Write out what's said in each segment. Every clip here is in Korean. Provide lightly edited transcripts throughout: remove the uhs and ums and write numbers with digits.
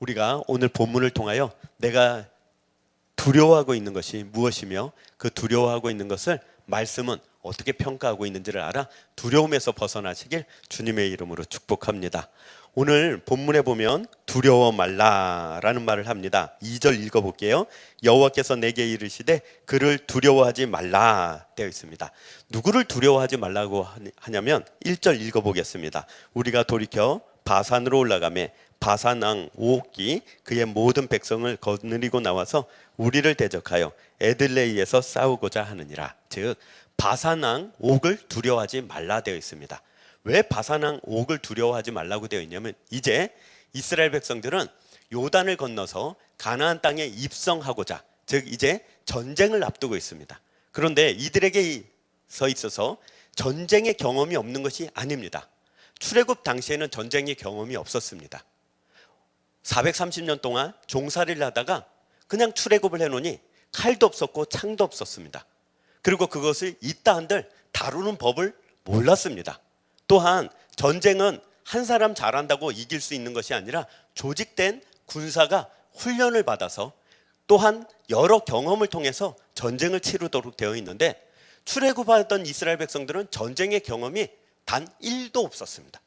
우리가 오늘 본문을 통하여 내가 두려워하고 있는 것이 무엇이며 그 두려워하고 있는 것을 말씀은 어떻게 평가하고 있는지를 알아 두려움에서 벗어나시길 주님의 이름으로 축복합니다. 오늘 본문에 보면 두려워 말라라는 말을 합니다. 2절 읽어볼게요. 여호와께서 내게 이르시되 그를 두려워하지 말라 되어 있습니다. 누구를 두려워하지 말라고 하냐면 1절 읽어보겠습니다. 우리가 돌이켜 바산으로 올라가매 바산 왕 오옥이 그의 모든 백성을 거느리고 나와서 우리를 대적하여 에들레이에서 싸우고자 하느니라. 즉 바산 왕 옥을 두려워하지 말라 되어 있습니다. 왜 바산 왕 옥을 두려워하지 말라고 되어 있냐면 이제 이스라엘 백성들은 요단을 건너서 가나안 땅에 입성하고자, 즉 이제 전쟁을 앞두고 있습니다. 그런데 이들에게 있어서 전쟁의 경험이 없는 것이 아닙니다. 출애굽 당시에는 전쟁의 경험이 없었습니다. 430년 동안 종살이를 하다가 그냥 출애굽을 해놓으니 칼도 없었고 창도 없었습니다. 그리고 그것을 있다 한들 다루는 법을 몰랐습니다. 또한 전쟁은 한 사람 잘한다고 이길 수 있는 것이 아니라 조직된 군사가 훈련을 받아서 또한 여러 경험을 통해서 전쟁을 치르도록 되어 있는데 출애굽하던 이스라엘 백성들은 전쟁의 경험이 단 1도 없었습니다.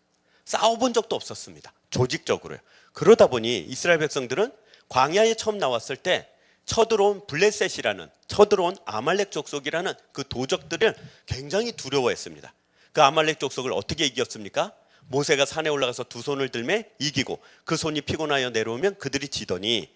싸워본 적도 없었습니다. 조직적으로요. 그러다 보니 이스라엘 백성들은 광야에 처음 나왔을 때 쳐들어온 블레셋이라는, 쳐들어온 아말렉 족속이라는 그 도적들을 굉장히 두려워했습니다. 그 아말렉 족속을 어떻게 이겼습니까? 모세가 산에 올라가서 두 손을 들매 이기고 그 손이 피곤하여 내려오면 그들이 지더니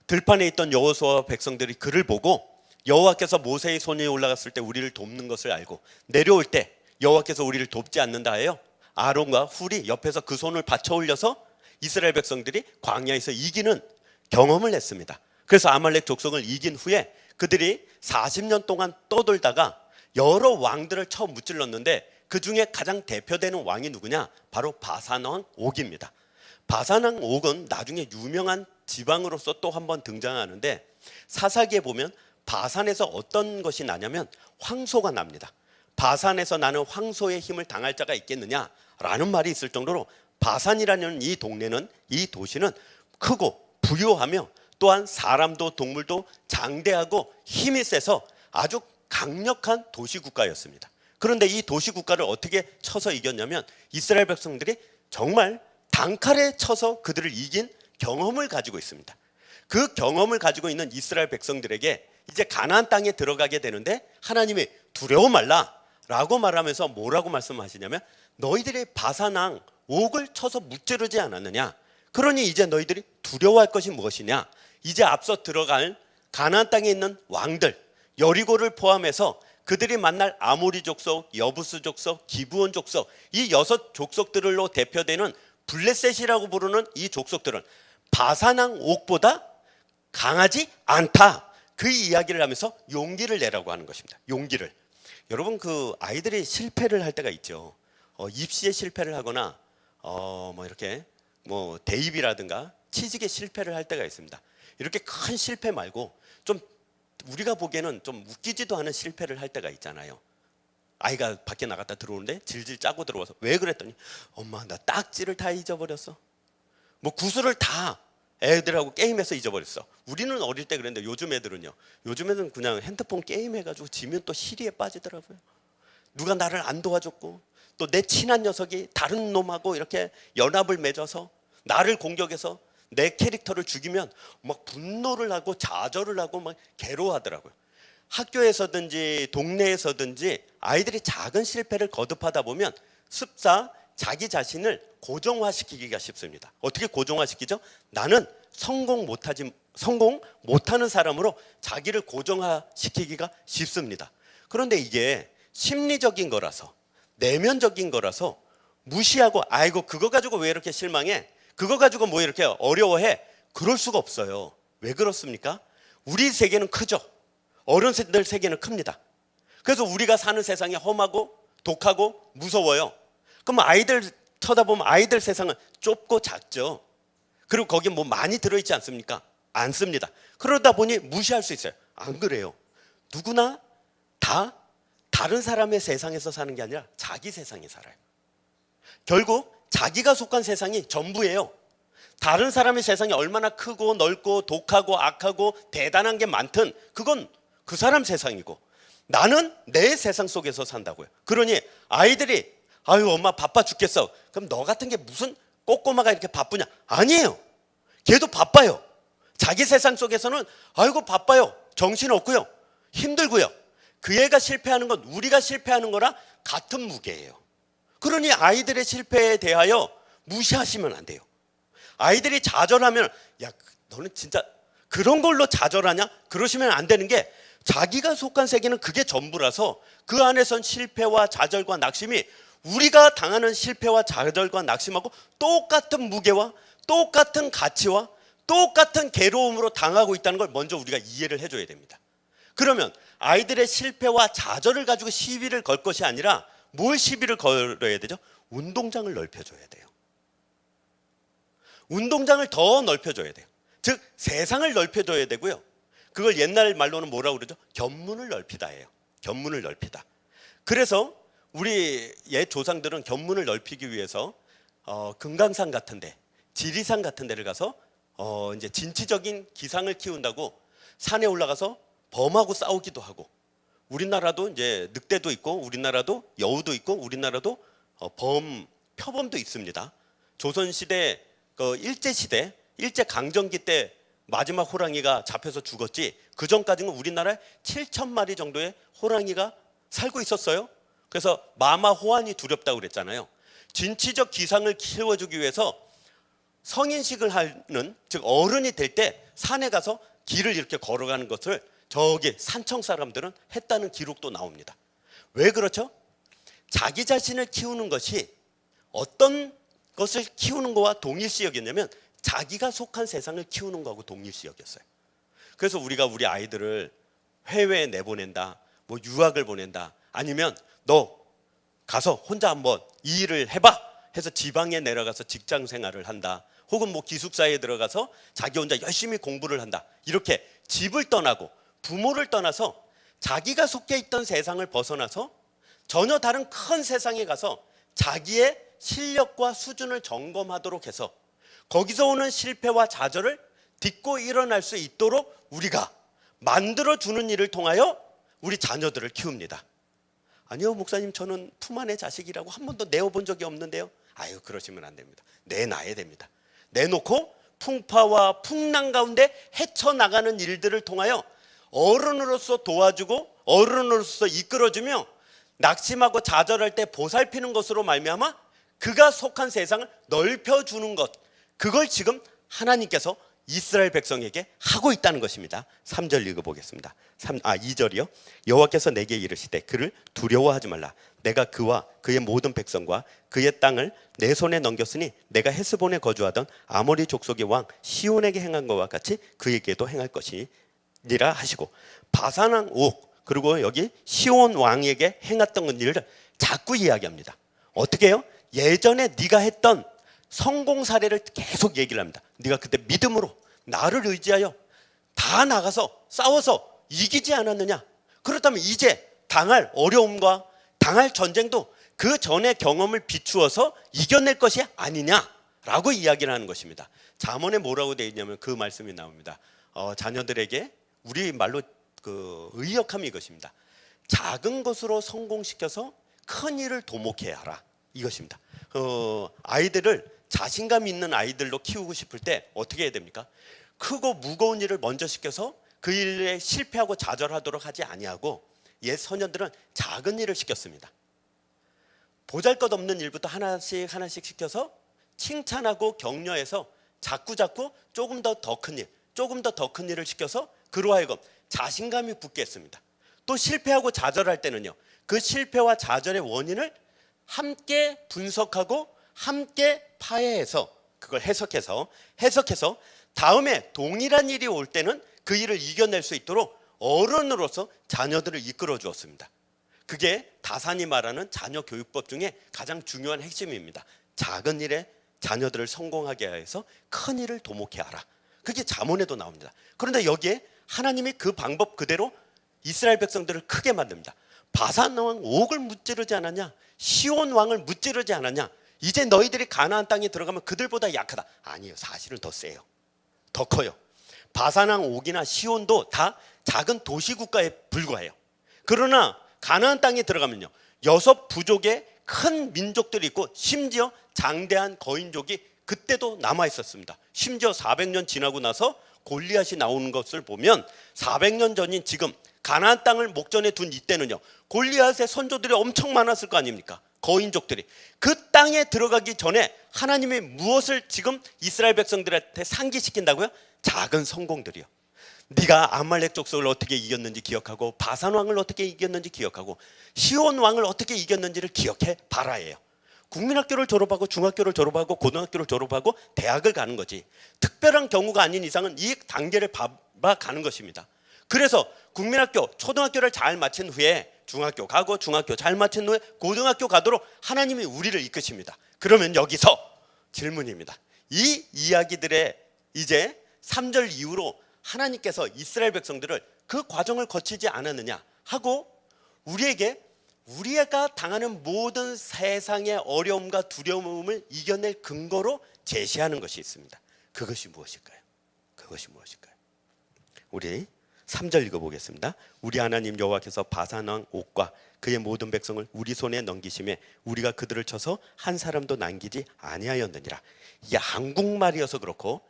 들판에 있던 여호수아와 백성들이 그를 보고 여호와께서 모세의 손이 올라갔을 때 우리를 돕는 것을 알고 내려올 때 여호와께서 우리를 돕지 않는다 하여 아론과 훌이 옆에서 그 손을 받쳐 올려서 이스라엘 백성들이 광야에서 이기는 경험을 했습니다. 그래서 아말렉 족속을 이긴 후에 그들이 40년 동안 떠돌다가 여러 왕들을 처음 무찔렀는데 그 중에 가장 대표되는 왕이 누구냐? 바로 바산 왕 옥입니다. 바산 왕 옥은 나중에 유명한 지방으로서 또 한 번 등장하는데 사사기에 보면 바산에서 어떤 것이 나냐면 황소가 납니다. 바산에서 나는 황소의 힘을 당할 자가 있겠느냐라는 말이 있을 정도로 바산이라는 이 동네는, 이 도시는 크고 부유하며 또한 사람도 동물도 장대하고 힘이 세서 아주 강력한 도시국가였습니다. 그런데 이 도시국가를 어떻게 쳐서 이겼냐면 이스라엘 백성들이 정말 단칼에 쳐서 그들을 이긴 경험을 가지고 있습니다. 그 경험을 가지고 있는 이스라엘 백성들에게 이제 가나안 땅에 들어가게 되는데 하나님이 두려워 말라 라고 말하면서 뭐라고 말씀하시냐면 너희들이 바산 왕 옥을 쳐서 무찌르지 않았느냐? 그러니 이제 너희들이 두려워할 것이 무엇이냐? 이제 앞서 들어갈 가나안 땅에 있는 왕들 여리고를 포함해서 그들이 만날 아모리 족속, 여부스 족속, 기브온 족속 이 6 족속들로 대표되는 블레셋이라고 부르는 이 족속들은 바산 왕 옥보다 강하지 않다. 그 이야기를 하면서 용기를 내라고 하는 것입니다. 용기를. 여러분 그 아이들이 실패를 할 때가 있죠. 입시에 실패를 하거나 이렇게 대입이라든가 취직에 실패를 할 때가 있습니다. 이렇게 큰 실패 말고 좀 우리가 보기에는 좀 웃기지도 않은 실패를 할 때가 있잖아요. 아이가 밖에 나갔다 들어오는데 질질 짜고 들어와서 왜 그랬더니 엄마 나 딱지를 다 잊어버렸어. 구술을 다 애들하고 게임해서 잊어버렸어. 우리는 어릴 때 그랬는데 요즘 애들은요. 요즘 애들은 그냥 핸드폰 게임해가지고 지면 또 시리에 빠지더라고요. 누가 나를 안 도와줬고 또 내 친한 녀석이 다른 놈하고 이렇게 연합을 맺어서 나를 공격해서 내 캐릭터를 죽이면 막 분노를 하고 좌절을 하고 막 괴로워하더라고요. 학교에서든지 동네에서든지 아이들이 작은 실패를 거듭하다 보면 습사 자기 자신을 고정화시키기가 쉽습니다. 어떻게 고정화시키죠? 나는 성공 못하는 사람으로 자기를 고정화시키기가 쉽습니다. 그런데 이게 심리적인 거라서 내면적인 거라서 무시하고 아이고 그거 가지고 왜 이렇게 실망해? 그거 가지고 뭐 이렇게 어려워해? 그럴 수가 없어요. 왜 그렇습니까? 우리 세계는 크죠. 어른들 세계는 큽니다. 그래서 우리가 사는 세상이 험하고 독하고 무서워요. 그럼 아이들 쳐다보면 아이들 세상은 좁고 작죠. 그리고 거기 뭐 많이 들어있지 않습니까? 안 씁니다. 그러다 보니 무시할 수 있어요. 안 그래요. 누구나 다 다른 사람의 세상에서 사는 게 아니라 자기 세상에 살아요. 결국 자기가 속한 세상이 전부예요. 다른 사람의 세상이 얼마나 크고 넓고 독하고 악하고 대단한 게 많든 그건 그 사람 세상이고, 나는 내 세상 속에서 산다고요. 그러니 아이들이 아유 엄마 바빠 죽겠어. 그럼 너 같은 게 무슨 꼬꼬마가 이렇게 바쁘냐? 아니에요. 걔도 바빠요. 자기 세상 속에서는 아이고 바빠요. 정신없고요. 힘들고요. 그 애가 실패하는 건 우리가 실패하는 거랑 같은 무게예요. 그러니 아이들의 실패에 대하여 무시하시면 안 돼요. 아이들이 좌절하면 야 너는 진짜 그런 걸로 좌절하냐? 그러시면 안 되는 게, 자기가 속한 세계는 그게 전부라서 그 안에선 실패와 좌절과 낙심이 우리가 당하는 실패와 좌절과 낙심하고 똑같은 무게와 똑같은 가치와 똑같은 괴로움으로 당하고 있다는 걸 먼저 우리가 이해를 해줘야 됩니다. 그러면 아이들의 실패와 좌절을 가지고 시비를 걸 것이 아니라 뭘 시비를 걸어야 되죠? 운동장을 넓혀줘야 돼요. 운동장을 더 넓혀줘야 돼요. 즉 세상을 넓혀줘야 되고요. 그걸 옛날 말로는 뭐라고 그러죠? 견문을 넓히다예요. 견문을 넓히다. 그래서 우리 옛 조상들은 견문을 넓히기 위해서 금강산 같은데, 지리산 같은 데를 가서 이제 진취적인 기상을 키운다고 산에 올라가서 범하고 싸우기도 하고, 우리나라도 이제 늑대도 있고 우리나라도 여우도 있고 우리나라도 표범도 있습니다. 조선시대 일제시대 일제강점기 때 마지막 호랑이가 잡혀서 죽었지, 그 전까지는 우리나라에 7,000마리 정도의 호랑이가 살고 있었어요. 그래서 마마 호환이 두렵다고 그랬잖아요. 진취적 기상을 키워주기 위해서 성인식을 하는, 즉 어른이 될 때 산에 가서 길을 이렇게 걸어가는 것을 저기 산청 사람들은 했다는 기록도 나옵니다. 왜 그렇죠? 자기 자신을 키우는 것이 어떤 것을 키우는 거와 동일시 여겼냐면 자기가 속한 세상을 키우는 거하고 동일시 여겼어요. 그래서 우리가 우리 아이들을 해외에 내보낸다, 뭐 유학을 보낸다, 아니면 너 가서 혼자 한번 이 일을 해봐 해서 지방에 내려가서 직장 생활을 한다, 혹은 뭐 기숙사에 들어가서 자기 혼자 열심히 공부를 한다, 이렇게 집을 떠나고 부모를 떠나서 자기가 속해 있던 세상을 벗어나서 전혀 다른 큰 세상에 가서 자기의 실력과 수준을 점검하도록 해서 거기서 오는 실패와 좌절을 딛고 일어날 수 있도록 우리가 만들어주는 일을 통하여 우리 자녀들을 키웁니다. 아니요 목사님, 저는 품 안의 자식이라고 한 번도 내어본 적이 없는데요. 아유 그러시면 안 됩니다. 내놔야 됩니다. 내놓고 풍파와 풍랑 가운데 헤쳐나가는 일들을 통하여 어른으로서 도와주고 어른으로서 이끌어주며 낙심하고 좌절할 때 보살피는 것으로 말미암아 그가 속한 세상을 넓혀주는 것, 그걸 지금 하나님께서 이스라엘 백성에게 하고 있다는 것입니다. 3절 읽어보겠습니다. 2절이요. 여호와께서 내게 이르시되 그를 두려워하지 말라. 내가 그와 그의 모든 백성과 그의 땅을 내 손에 넘겼으니 내가 헤스본에 거주하던 아모리 족속의 왕 시온에게 행한 것과 같이 그에게도 행할 것이니라 하시고, 바산 왕 옥, 그리고 여기 시온 왕에게 행했던 일을 자꾸 이야기합니다. 어떻게 해요? 예전에 네가 했던 성공 사례를 계속 얘기를 합니다. 네가 그때 믿음으로 나를 의지하여 다 나가서 싸워서 이기지 않았느냐? 그렇다면 이제 당할 어려움과 당할 전쟁도 그 전의 경험을 비추어서 이겨낼 것이 아니냐라고 이야기를 하는 것입니다. 잠언에 뭐라고 되어 있냐면 그 말씀이 나옵니다. 자녀들에게 우리 말로 그 의역함이 이것입니다. 작은 것으로 성공시켜서 큰 일을 도모케 하라, 이것입니다. 아이들을 자신감 있는 아이들로 키우고 싶을 때 어떻게 해야 됩니까? 크고 무거운 일을 먼저 시켜서 그 일에 실패하고 좌절하도록 하지 아니하고, 옛 소년들은 작은 일을 시켰습니다. 보잘것없는 일부터 하나씩 하나씩 시켜서 칭찬하고 격려해서 자꾸 조금 더 큰 일, 조금 더 큰 일을 시켜서 그로 하여금 자신감이 붙게 했습니다. 또 실패하고 좌절할 때는요, 그 실패와 좌절의 원인을 함께 분석하고 함께 파헤해서 그걸 해석해서 다음에 동일한 일이 올 때는 그 일을 이겨낼 수 있도록 어른으로서 자녀들을 이끌어 주었습니다. 그게 다산이 말하는 자녀 교육법 중에 가장 중요한 핵심입니다. 작은 일에 자녀들을 성공하게 해서 큰 일을 도모케 하라. 그게 잠언에도 나옵니다. 그런데 여기에 하나님이 그 방법 그대로 이스라엘 백성들을 크게 만듭니다. 바산 왕 옥을 무찌르지 않았냐? 시온 왕을 무찌르지 않았냐? 이제 너희들이 가나안 땅에 들어가면 그들보다 약하다. 아니에요. 사실은 더 세요. 더 커요. 바산왕 옥이나 시온도 다 작은 도시 국가에 불과해요. 그러나 가나안 땅에 들어가면요, 6 부족의 큰 민족들이 있고 심지어 장대한 거인족이 그때도 남아 있었습니다. 심지어 400년 지나고 나서 골리앗이 나오는 것을 보면 400년 전인 지금 가나안 땅을 목전에 둔 이때는요, 골리앗의 선조들이 엄청 많았을 거 아닙니까? 거인족들이. 그 땅에 들어가기 전에 하나님이 무엇을 지금 이스라엘 백성들한테 상기시킨다고요? 작은 성공들이요. 네가 아말렉 족속을 어떻게 이겼는지 기억하고, 바산 왕을 어떻게 이겼는지 기억하고, 시온 왕을 어떻게 이겼는지를 기억해 봐라예요. 국민학교를 졸업하고 중학교를 졸업하고 고등학교를 졸업하고 대학을 가는 거지, 특별한 경우가 아닌 이상은 이 단계를 밟아가는 것입니다. 그래서 국민학교, 초등학교를 잘 마친 후에 중학교 가고, 중학교 잘 마친 후에 고등학교 가도록 하나님이 우리를 이끄십니다. 그러면 여기서 질문입니다. 이 이야기들의 이제 3절 이후로 하나님께서 이스라엘 백성들을 그 과정을 거치지 않았느냐 하고, 우리가 당하는 모든 세상의 어려움과 두려움을 이겨낼 근거로 제시하는 것이 있습니다. 그것이 무엇일까요? 그것이 무엇일까요? 우리 3절 읽어보겠습니다. 우리 하나님 여호와께서 바산왕 옥과 그의 모든 백성을 우리 손에 넘기심에 우리가 그들을 쳐서 한 사람도 남기지 아니하였느니라. 이게 한국말이어서 그렇고,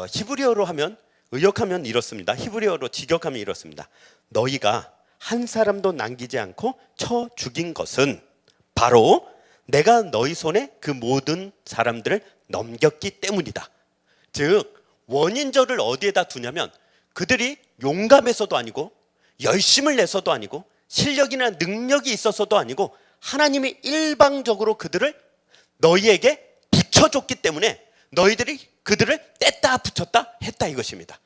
히브리어로 하면, 의역하면 이렇습니다. 히브리어로 직역하면 이렇습니다. 너희가 한 사람도 남기지 않고 쳐 죽인 것은 바로 내가 너희 손에 그 모든 사람들을 넘겼기 때문이다. 즉, 원인절을 어디에다 두냐면, 그들이 용감해서도 아니고 열심을 내서도 아니고 실력이나 능력이 있어서도 아니고 하나님이 일방적으로 그들을 너희에게 붙여줬기 때문에 너희들이 그들을 뗐다 붙였다 했다 이것입니다.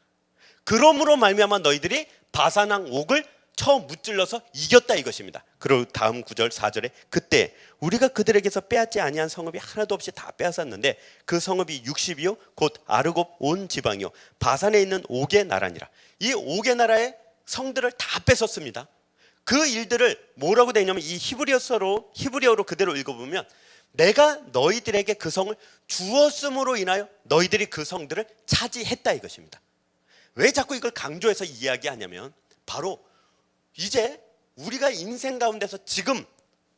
그러므로 말미암아 너희들이 바산왕 옥을 쳐 무찔러서 이겼다 이것입니다. 그리고 다음 9절 4절에 그때 우리가 그들에게서 빼앗지 아니한 성읍이 하나도 없이 다 빼앗았는데 그 성읍이 60이요 곧 아르곱 온 지방이요 바산에 있는 옥의 나라니라. 이 옥의 나라의 성들을 다 뺏었습니다. 그 일들을 뭐라고 되냐면, 이 히브리어로 그대로 읽어보면 내가 너희들에게 그 성을 주었음으로 인하여 너희들이 그 성들을 차지했다 이것입니다. 왜 자꾸 이걸 강조해서 이야기하냐면, 바로 이제 우리가 인생 가운데서 지금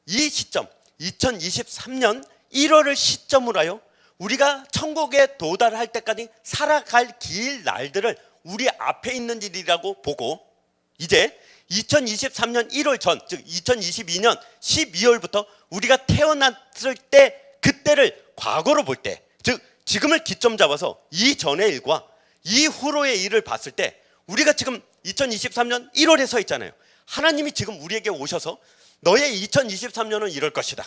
이 시점 2023년 1월을 시점으로 하여 우리가 천국에 도달할 때까지 살아갈 길 날들을 우리 앞에 있는 일이라고 보고, 이제 2023년 1월 전, 즉 2022년 12월부터 우리가 태어났을 때 그때를 과거로 볼 때, 즉 지금을 기점 잡아서 이전의 일과 이후로의 일을 봤을 때 우리가 지금 2023년 1월에 서 있잖아요. 하나님이 지금 우리에게 오셔서 너의 2023년은 이럴 것이다,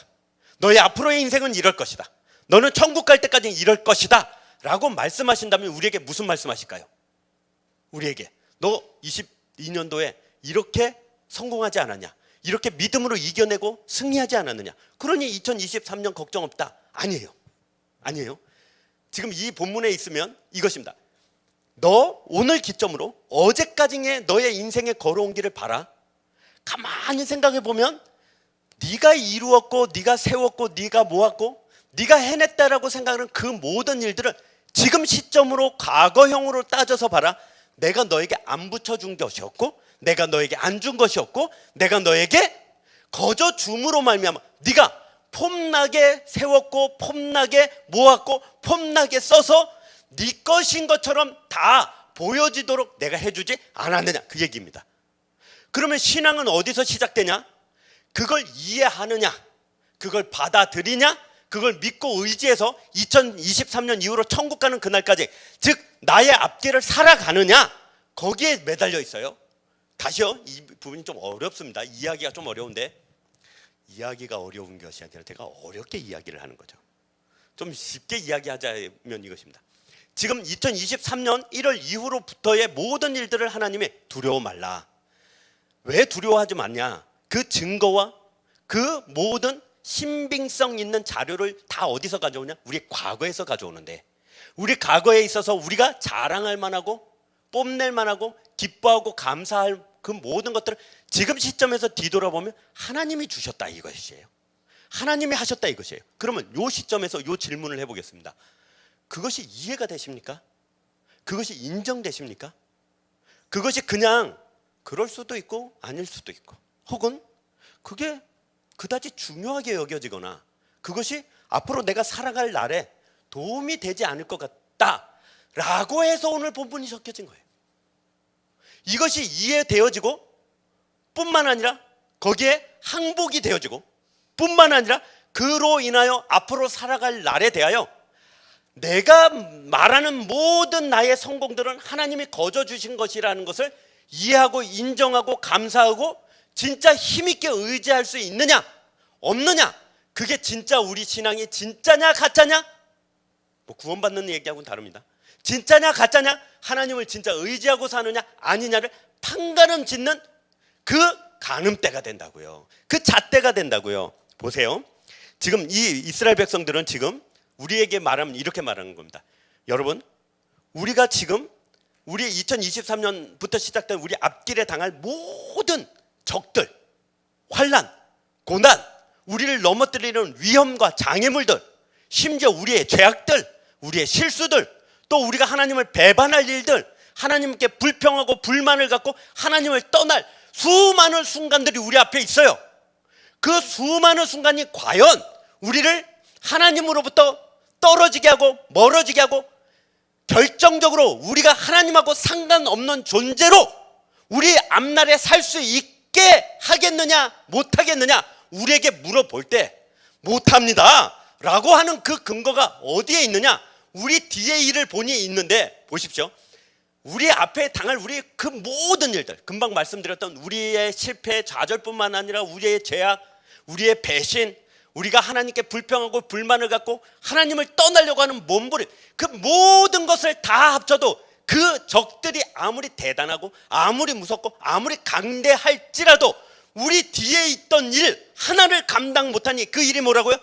너의 앞으로의 인생은 이럴 것이다, 너는 천국 갈 때까지는 이럴 것이다 라고 말씀하신다면 우리에게 무슨 말씀하실까요? 우리에게 너 22년도에 이렇게 성공하지 않았냐, 이렇게 믿음으로 이겨내고 승리하지 않았느냐, 그러니 2023년 걱정 없다. 아니에요. 지금 이 본문에 있으면 이것입니다. 너 오늘 기점으로 어제까지의 너의 인생에 걸어온 길을 봐라. 가만히 생각해 보면 네가 이루었고 네가 세웠고 네가 모았고 네가 해냈다라고 생각하는 그 모든 일들을 지금 시점으로 과거형으로 따져서 봐라. 내가 너에게 안 붙여준 것이었고, 내가 너에게 안 준 것이었고, 내가 너에게 거저 줌으로 말미암아 네가 폼나게 세웠고 폼나게 모았고 폼나게 써서 네 것인 것처럼 다 보여지도록 내가 해주지 않았느냐, 그 얘기입니다. 그러면 신앙은 어디서 시작되냐? 그걸 이해하느냐, 그걸 받아들이냐, 그걸 믿고 의지해서 2023년 이후로 천국 가는 그날까지, 즉 나의 앞길을 살아가느냐, 거기에 매달려 있어요. 다시요, 이 부분이 좀 어렵습니다. 이야기가 좀 어려운데, 이야기가 어려운 것이 아니라 제가 어렵게 이야기를 하는 거죠. 좀 쉽게 이야기하자면 이것입니다. 지금 2023년 1월 이후로부터의 모든 일들을 하나님이 두려워 말라. 왜 두려워하지 말냐? 그 증거와 그 모든 신빙성 있는 자료를 다 어디서 가져오냐? 우리 과거에서 가져오는데, 우리 과거에 있어서 우리가 자랑할 만하고 뽐낼 만하고 기뻐하고 감사할 그 모든 것들을 지금 시점에서 뒤돌아보면 하나님이 주셨다 이것이에요. 하나님이 하셨다 이것이에요. 그러면 요 시점에서 요 질문을 해보겠습니다. 그것이 이해가 되십니까? 그것이 인정되십니까? 그것이 그냥 그럴 수도 있고 아닐 수도 있고, 혹은 그게 그다지 중요하게 여겨지거나 그것이 앞으로 내가 살아갈 날에 도움이 되지 않을 것 같다라고 해서 오늘 본문이 적혀진 거예요. 이것이 이해되어지고 뿐만 아니라 거기에 항복이 되어지고 뿐만 아니라 그로 인하여 앞으로 살아갈 날에 대하여 내가 말하는 모든 나의 성공들은 하나님이 거저 주신 것이라는 것을 이해하고 인정하고 감사하고 진짜 힘있게 의지할 수 있느냐 없느냐, 그게 진짜 우리 신앙이 진짜냐 가짜냐, 뭐 구원받는 얘기하고는 다릅니다. 진짜냐 가짜냐, 하나님을 진짜 의지하고 사느냐 아니냐를 판가름 짓는 그 가늠대가 된다고요. 그 잣대가 된다고요. 보세요. 지금 이 이스라엘 백성들은 지금 우리에게 말하면 이렇게 말하는 겁니다. 여러분, 우리가 지금 우리 2023년부터 시작된 우리 앞길에 당할 모든 적들, 환난, 고난, 우리를 넘어뜨리는 위험과 장애물들, 심지어 우리의 죄악들, 우리의 실수들, 또 우리가 하나님을 배반할 일들, 하나님께 불평하고 불만을 갖고 하나님을 떠날 수많은 순간들이 우리 앞에 있어요. 그 수많은 순간이 과연 우리를 하나님으로부터 떨어지게 하고 멀어지게 하고 결정적으로 우리가 하나님하고 상관없는 존재로 우리 앞날에 살 수 있게 하겠느냐 못하겠느냐, 우리에게 물어볼 때 못합니다 라고 하는 그 근거가 어디에 있느냐, 우리 뒤에 일을 보니 있는데, 보십시오. 우리 앞에 당할 우리 그 모든 일들, 금방 말씀드렸던 우리의 실패, 좌절뿐만 아니라 우리의 죄악, 우리의 배신, 우리가 하나님께 불평하고 불만을 갖고 하나님을 떠나려고 하는 몸부림, 그 모든 것을 다 합쳐도 그 적들이 아무리 대단하고 아무리 무섭고 아무리 강대할지라도 우리 뒤에 있던 일 하나를 감당 못하니 그 일이 뭐라고요?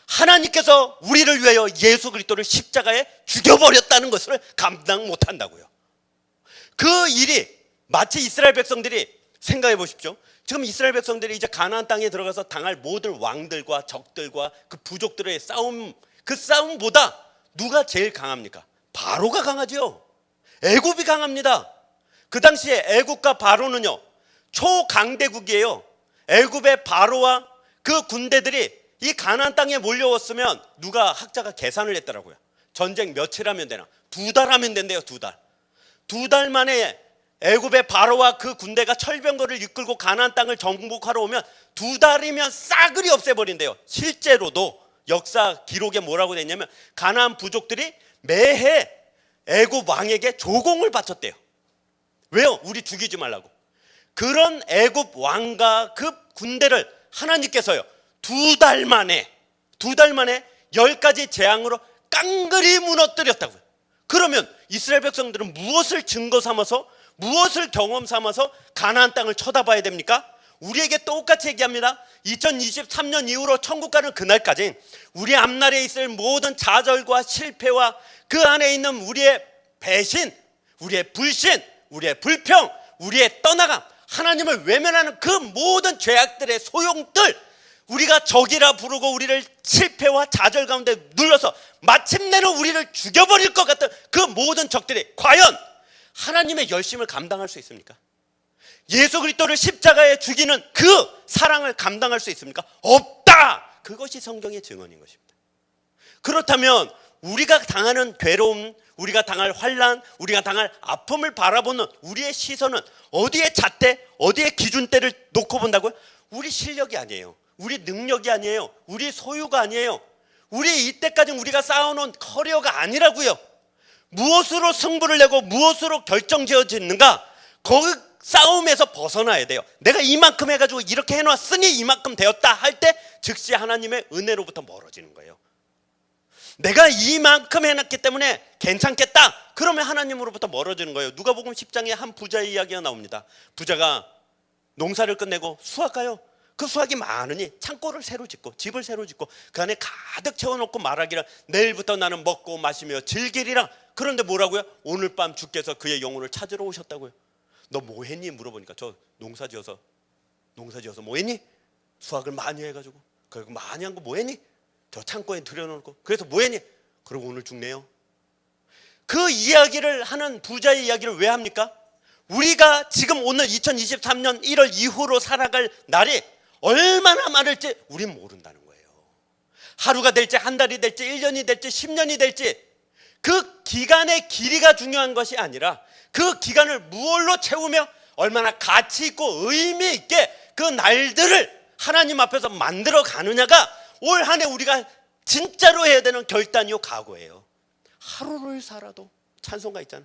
하나님께서 우리를 위하여 예수 그리스도를 십자가에 죽여버렸다는 것을 감당 못한다고요. 그 일이 마치 이스라엘 백성들이, 생각해 보십시오. 지금 이스라엘 백성들이 이제 가나안 땅에 들어가서 당할 모든 왕들과 적들과 그 부족들의 싸움, 그 싸움보다 누가 제일 강합니까? 바로가 강하죠. 애굽이 강합니다. 그 당시에 애굽과 바로는요 초강대국이에요. 애굽의 바로와 그 군대들이 이 가나안 땅에 몰려왔으면 누가 학자가 계산을 했더라고요. 전쟁 며칠 하면 되나? 2달 하면 된대요. 2달. 2달 만에 애굽의 바로와 그 군대가 철병거를 이끌고 가나안 땅을 정복하러 오면 2달이면 싸그리 없애버린대요. 실제로도 역사 기록에 뭐라고 돼 있냐면 가나안 부족들이 매해 애굽 왕에게 조공을 바쳤대요. 왜요? 우리 죽이지 말라고. 그런 애굽 왕과 그 군대를 하나님께서요 2달 만에 10가지 재앙으로 깡그리 무너뜨렸다고요. 그러면 이스라엘 백성들은 무엇을 증거 삼아서, 무엇을 경험 삼아서 가나안 땅을 쳐다봐야 됩니까? 우리에게 똑같이 얘기합니다. 2023년 이후로 천국 가는 그날까지 우리 앞날에 있을 모든 좌절과 실패와 그 안에 있는 우리의 배신, 우리의 불신, 우리의 불평, 우리의 떠나감, 하나님을 외면하는 그 모든 죄악들의 소용들, 우리가 적이라 부르고 우리를 실패와 좌절 가운데 눌러서 마침내는 우리를 죽여버릴 것 같은 그 모든 적들이 과연 하나님의 열심을 감당할 수 있습니까? 예수 그리스도를 십자가에 죽이는 그 사랑을 감당할 수 있습니까? 없다! 그것이 성경의 증언인 것입니다. 그렇다면 우리가 당하는 괴로움, 우리가 당할 환난, 우리가 당할 아픔을 바라보는 우리의 시선은 어디에 잣대, 어디에 기준대를 놓고 본다고요? 우리 실력이 아니에요. 우리 능력이 아니에요. 우리 소유가 아니에요. 우리 이때까지 우리가 쌓아놓은 커리어가 아니라고요. 무엇으로 승부를 내고 무엇으로 결정지어지는가? 그 싸움에서 벗어나야 돼요. 내가 이만큼 해가지고 이렇게 해놨으니 이만큼 되었다 할 때 즉시 하나님의 은혜로부터 멀어지는 거예요. 내가 이만큼 해놨기 때문에 괜찮겠다 그러면 하나님으로부터 멀어지는 거예요. 누가복음 10장에 한 부자의 이야기가 나옵니다. 부자가 농사를 끝내고 수확 가요. 그 수확이 많으니 창고를 새로 짓고 집을 새로 짓고 그 안에 가득 채워놓고 말하기를 내일부터 나는 먹고 마시며 즐기리라. 그런데 뭐라고요? 오늘 밤 주께서 그의 영혼을 찾으러 오셨다고요. 너 뭐 했니? 물어보니까 저 농사 지어서 뭐 했니? 수확을 많이 해가지고 그리고 많이 한 거 뭐했니? 저 창고에 들여놓고. 그래서 뭐했니? 그리고 오늘 죽네요. 그 이야기를 하는 부자의 이야기를 왜 합니까? 우리가 지금 오늘 2023년 1월 이후로 살아갈 날이 얼마나 많을지 우린 모른다는 거예요. 하루가 될지 한 달이 될지 1년이 될지 10년이 될지 그 기간의 길이가 중요한 것이 아니라 그 기간을 무엇로 채우며 얼마나 가치 있고 의미 있게 그 날들을 하나님 앞에서 만들어 가느냐가 올 한 해 우리가 진짜로 해야 되는 결단이요 각오예요. 하루를 살아도 찬송가 있잖아.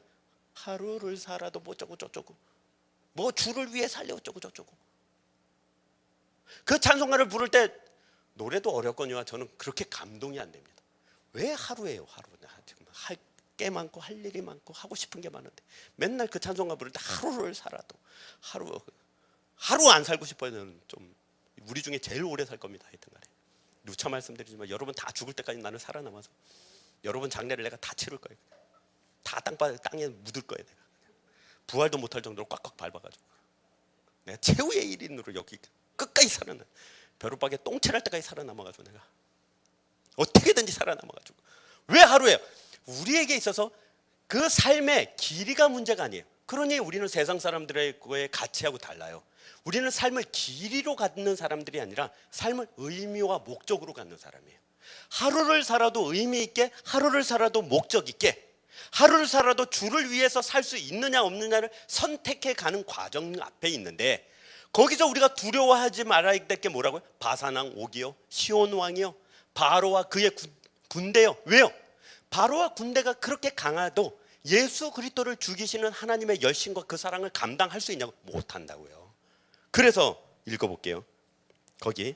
하루를 살아도 뭐 어쩌고 저쩌고 뭐 주를 위해 살려 어쩌고 저쩌고. 그 찬송가를 부를 때 노래도 어렵거니와 저는 그렇게 감동이 안 됩니다. 왜 하루예요? 하루. 지금 할 게 많고 할 일이 많고 하고 싶은 게 많은데 맨날 그 찬송가 부를 때 하루를 살아도 하루 안 살고 싶어요. 저는 좀 우리 중에 제일 오래 살 겁니다. 하여튼간에 누차 말씀드리지만 여러분 다 죽을 때까지 나는 살아남아서 여러분 장례를 내가 다 치를 거예요. 다 땅에 묻을 거예요. 내가 부활도 못할 정도로 꽉꽉 밟아가지고 내가 최후의 1인으로 여기 끝까지 살아남. 벼룩박에 똥칠할 때까지 살아남아가지고 내가 어떻게든지 살아남아가지고. 왜 하루예요? 우리에게 있어서 그 삶의 길이가 문제가 아니에요. 그러니 우리는 세상 사람들의 가치하고 달라요. 우리는 삶을 길이로 갖는 사람들이 아니라 삶을 의미와 목적으로 갖는 사람이에요. 하루를 살아도 의미 있게, 하루를 살아도 목적 있게, 하루를 살아도 주를 위해서 살 수 있느냐 없느냐를 선택해 가는 과정 앞에 있는데 거기서 우리가 두려워하지 말아야 될 게 뭐라고요? 바산왕 오기요, 시온 왕이요, 바로와 그의 군대요. 왜요? 바로와 군대가 그렇게 강해도 예수 그리스도를 죽이시는 하나님의 열심과 그 사랑을 감당할 수 있냐고? 못한다고요. 그래서 읽어볼게요. 거기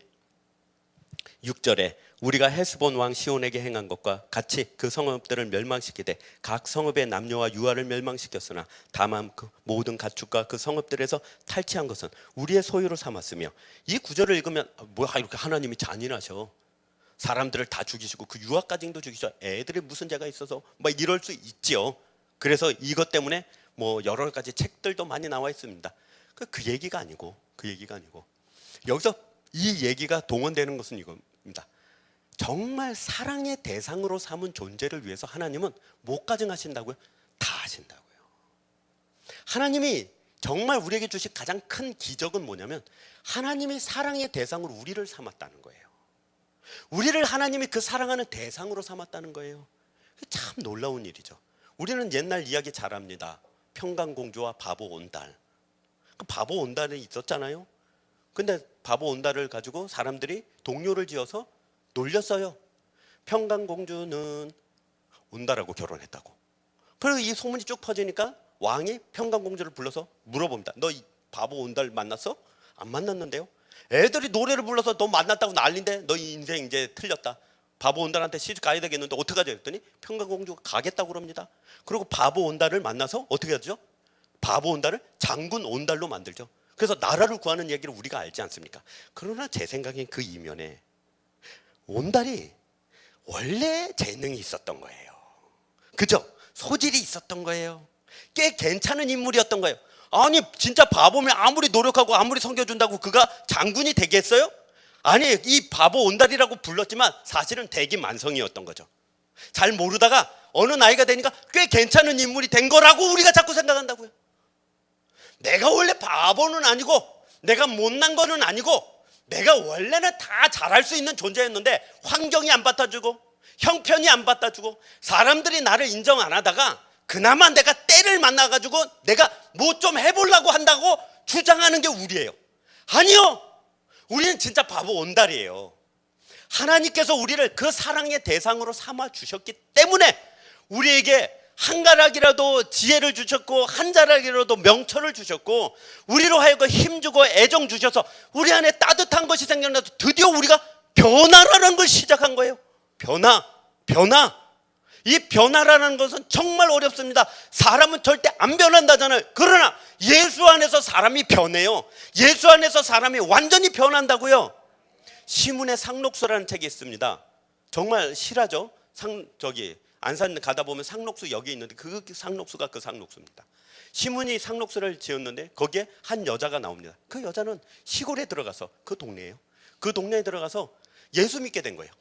6절에 우리가 헤스본 왕 시온에게 행한 것과 같이 그 성읍들을 멸망시키되 각 성읍의 남녀와 유아를 멸망시켰으나 다만 그 모든 가축과 그 성읍들에서 탈취한 것은 우리의 소유로 삼았으며. 이 구절을 읽으면 뭐야 이렇게 하나님이 잔인하셔. 사람들을 다 죽이시고 그 유아까지도 죽이셔. 애들이 무슨 죄가 있어서 막 이럴 수 있지요. 그래서 이것 때문에 뭐 여러 가지 책들도 많이 나와 있습니다. 그 얘기가 아니고 여기서 이 얘기가 동원되는 것은 이겁니다. 정말 사랑의 대상으로 삼은 존재를 위해서 하나님은 못 가증하신다고요? 다 하신다고요. 하나님이 정말 우리에게 주신 가장 큰 기적은 뭐냐면 하나님이 사랑의 대상으로 우리를 삼았다는 거예요. 우리를 하나님이 그 사랑하는 대상으로 삼았다는 거예요. 참 놀라운 일이죠. 우리는 옛날 이야기 잘합니다. 평강공주와 바보 온달. 그 바보 온달이 있었잖아요. 근데 바보 온달을 가지고 사람들이 동료를 지어서 놀렸어요. 평강공주는 온달하고 결혼했다고. 그리고 이 소문이 쭉 퍼지니까 왕이 평강공주를 불러서 물어봅니다. 너 이 바보 온달 만났어? 안 만났는데요. 애들이 노래를 불러서 너 만났다고 난리인데 너 인생 이제 틀렸다. 바보 온달한테 시집 가야 되겠는데 어떡하지? 했더니 평강공주가 가겠다고 그럽니다. 그리고 바보 온달을 만나서 어떻게 하죠? 바보 온달을 장군 온달로 만들죠. 그래서 나라를 구하는 얘기를 우리가 알지 않습니까? 그러나 제 생각엔 그 이면에 온달이 원래 재능이 있었던 거예요. 그죠? 소질이 있었던 거예요. 꽤 괜찮은 인물이었던 거예요. 아니 진짜 바보면 아무리 노력하고 아무리 섬겨준다고 그가 장군이 되겠어요? 아니 이 바보 온달이라고 불렀지만 사실은 대기만성이었던 거죠. 잘 모르다가 어느 나이가 되니까 꽤 괜찮은 인물이 된 거라고 우리가 자꾸 생각한다고요. 내가 원래 바보는 아니고 내가 못난 거는 아니고 내가 원래는 다 잘할 수 있는 존재였는데 환경이 안 받아주고 형편이 안 받아주고 사람들이 나를 인정 안 하다가 그나마 내가 때를 만나가지고 내가 뭐 좀 해보려고 한다고 주장하는 게 우리예요. 아니요, 우리는 진짜 바보 온달이에요. 하나님께서 우리를 그 사랑의 대상으로 삼아 주셨기 때문에 우리에게 한 가락이라도 지혜를 주셨고 한 자락이라도 명철을 주셨고 우리로 하여금 힘주고 애정 주셔서 우리 안에 따뜻한 것이 생겨나서 드디어 우리가 변화라는 걸 시작한 거예요. 변화. 이 변화라는 것은 정말 어렵습니다. 사람은 절대 안 변한다잖아요. 그러나 예수 안에서 사람이 변해요. 예수 안에서 사람이 완전히 변한다고요. 시문의 상록수라는 책이 있습니다. 정말 실하죠. 안산 가다 보면 상록수 여기 있는데 그 상록수가 그 상록수입니다. 시문이 상록수를 지었는데 거기에 한 여자가 나옵니다. 그 여자는 시골에 들어가서 그 동네에 들어가서 예수 믿게 된 거예요.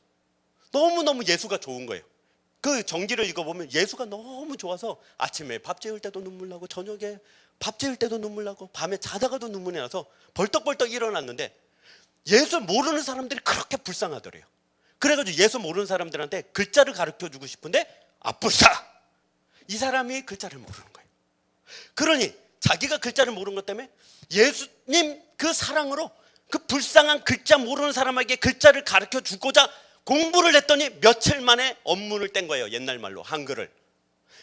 너무너무 예수가 좋은 거예요. 그 정기를 읽어보면 예수가 너무 좋아서 아침에 밥 재울 때도 눈물 나고 저녁에 밥 재울 때도 눈물 나고 밤에 자다가도 눈물이 나서 벌떡벌떡 일어났는데 예수 모르는 사람들이 그렇게 불쌍하더래요. 그래가지고 예수 모르는 사람들한테 글자를 가르쳐주고 싶은데 아뿔싸! 이 사람이 글자를 모르는 거예요. 그러니 자기가 글자를 모르는 것 때문에 예수님 그 사랑으로 그 불쌍한 글자 모르는 사람에게 글자를 가르쳐주고자 공부를 했더니 며칠 만에 언문을 뗀 거예요. 옛날 말로 한글을.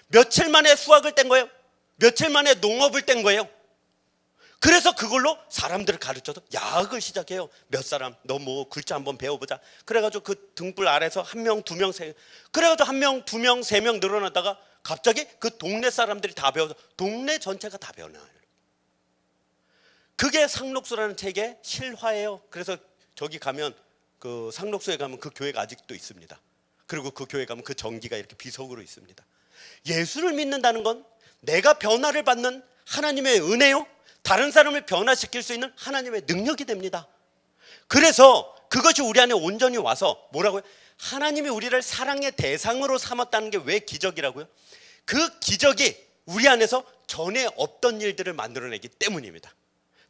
며칠 만에 수학을 뗀 거예요. 며칠 만에 농업을 뗀 거예요. 그래서 그걸로 사람들을 가르쳐서 야학을 시작해요. 몇 사람 너 뭐 글자 한번 배워보자. 그래가지고 그 등불 아래서 한 명, 두 명, 세 그래가지고 한 명, 두 명, 세 명 늘어나다가 갑자기 그 동네 사람들이 다 배워서 동네 전체가 다 배워나요. 그게 상록수라는 책의 실화예요. 그래서 저기 가면 그 상록수에 가면 그 교회가 아직도 있습니다. 그리고 그 교회 가면 그 전기가 이렇게 비석으로 있습니다. 예수를 믿는다는 건 내가 변화를 받는 하나님의 은혜요, 다른 사람을 변화시킬 수 있는 하나님의 능력이 됩니다. 그래서 그것이 우리 안에 온전히 와서 뭐라고요? 하나님이 우리를 사랑의 대상으로 삼았다는 게 왜 기적이라고요? 그 기적이 우리 안에서 전에 없던 일들을 만들어내기 때문입니다.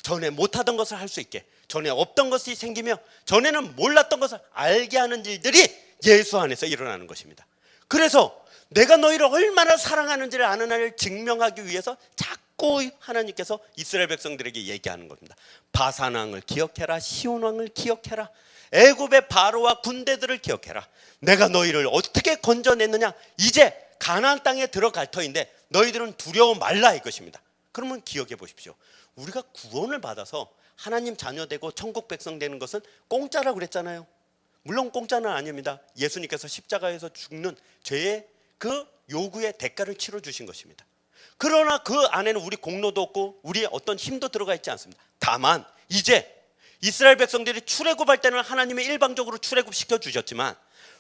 전에 못하던 것을 할 수 있게, 전에 없던 것이 생기며 전에는 몰랐던 것을 알게 하는 일들이 예수 안에서 일어나는 것입니다. 그래서 내가 너희를 얼마나 사랑하는지를 아는 나를 증명하기 위해서 자꾸 하나님께서 이스라엘 백성들에게 얘기하는 겁니다. 바산 왕을 기억해라, 시온 왕을 기억해라, 애굽의 바로와 군대들을 기억해라. 내가 너희를 어떻게 건져냈느냐. 이제 가나안 땅에 들어갈 터인데 너희들은 두려워 말라 이것입니다. 그러면 기억해 보십시오. 우리가 구원을 받아서 하나님 자녀 되고 천국 백성 되는 것은 공짜라고 그랬잖아요. 물론 공짜는 아닙니다. 예수님께서 십자가에서 죽는 죄의 그 요구의 대가를 치러 주신 것입니다. 그러나 그 안에는 우리 공로도 없고 우리의 어떤 힘도 들어가 있지 않습니다. 다만 이제 이스라엘 백성들이 출애굽할 때는 하나님이 일방적으로 출애굽시켜 주셨지만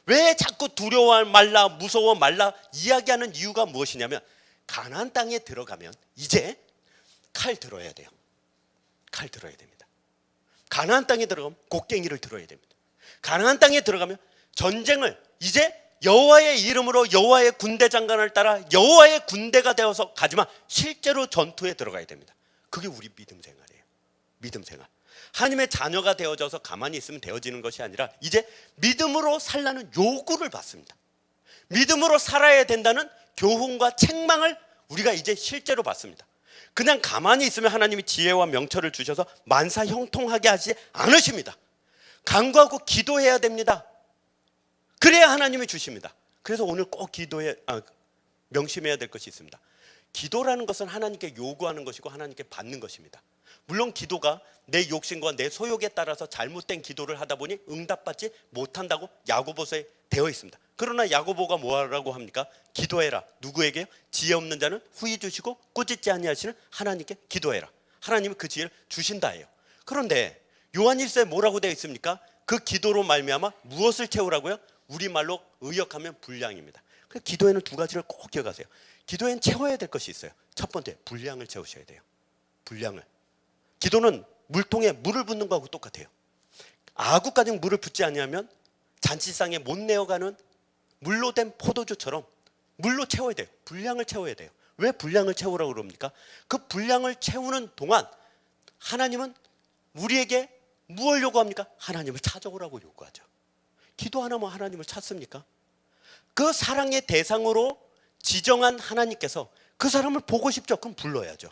왜 자꾸 두려워 말라, 무서워 말라 이야기하는 이유가 무엇이냐면 가나안 땅에 들어가면 이제 칼 들어야 돼요. 칼 들어야 됩니다. 가나안 땅에 들어가면 곡괭이를 들어야 됩니다. 가나안 땅에 들어가면 전쟁을 이제 여호와의 이름으로 여호와의 군대 장관을 따라 여호와의 군대가 되어서 가지만 실제로 전투에 들어가야 됩니다. 그게 우리 믿음 생활이에요. 믿음 생활. 하나님의 자녀가 되어져서 가만히 있으면 되어지는 것이 아니라 이제 믿음으로 살라는 요구를 받습니다. 믿음으로 살아야 된다는 교훈과 책망을 우리가 이제 실제로 받습니다. 그냥 가만히 있으면 하나님이 지혜와 명철을 주셔서 만사 형통하게 하지 않으십니다. 간구하고 기도해야 됩니다. 그래야 하나님이 주십니다. 그래서 오늘 꼭 명심해야 될 것이 있습니다. 기도라는 것은 하나님께 요구하는 것이고 하나님께 받는 것입니다. 물론 기도가 내 욕심과 내 소욕에 따라서 잘못된 기도를 하다 보니 응답받지 못한다고 야고보서에 되어 있습니다. 그러나 야고보가 뭐라고 합니까? 기도해라. 누구에게요? 지혜 없는 자는 후히 주시고 꾸짖지 아니하시는 하나님께 기도해라. 하나님은 그 지혜를 주신다예요. 그런데 요한 1서에 뭐라고 되어 있습니까? 그 기도로 말미암아 무엇을 채우라고요? 우리말로 의역하면 분량입니다. 그래서 기도에는 두 가지를 꼭 기억하세요. 기도에는 채워야 될 것이 있어요. 첫 번째, 분량을 채우셔야 돼요. 분량을. 기도는 물통에 물을 붓는 거하고 똑같아요. 아구까지 물을 붓지 아니하면 잔치상에 못 내어가는 물로 된 포도주처럼 물로 채워야 돼요. 분량을 채워야 돼요. 왜 분량을 채우라고 그럽니까? 그 분량을 채우는 동안 하나님은 우리에게 무엇을 요구합니까? 하나님을 찾아오라고 요구하죠. 기도 안 하면 하나님을 찾습니까? 그 사랑의 대상으로 지정한 하나님께서 그 사람을 보고 싶죠? 그럼 불러야죠.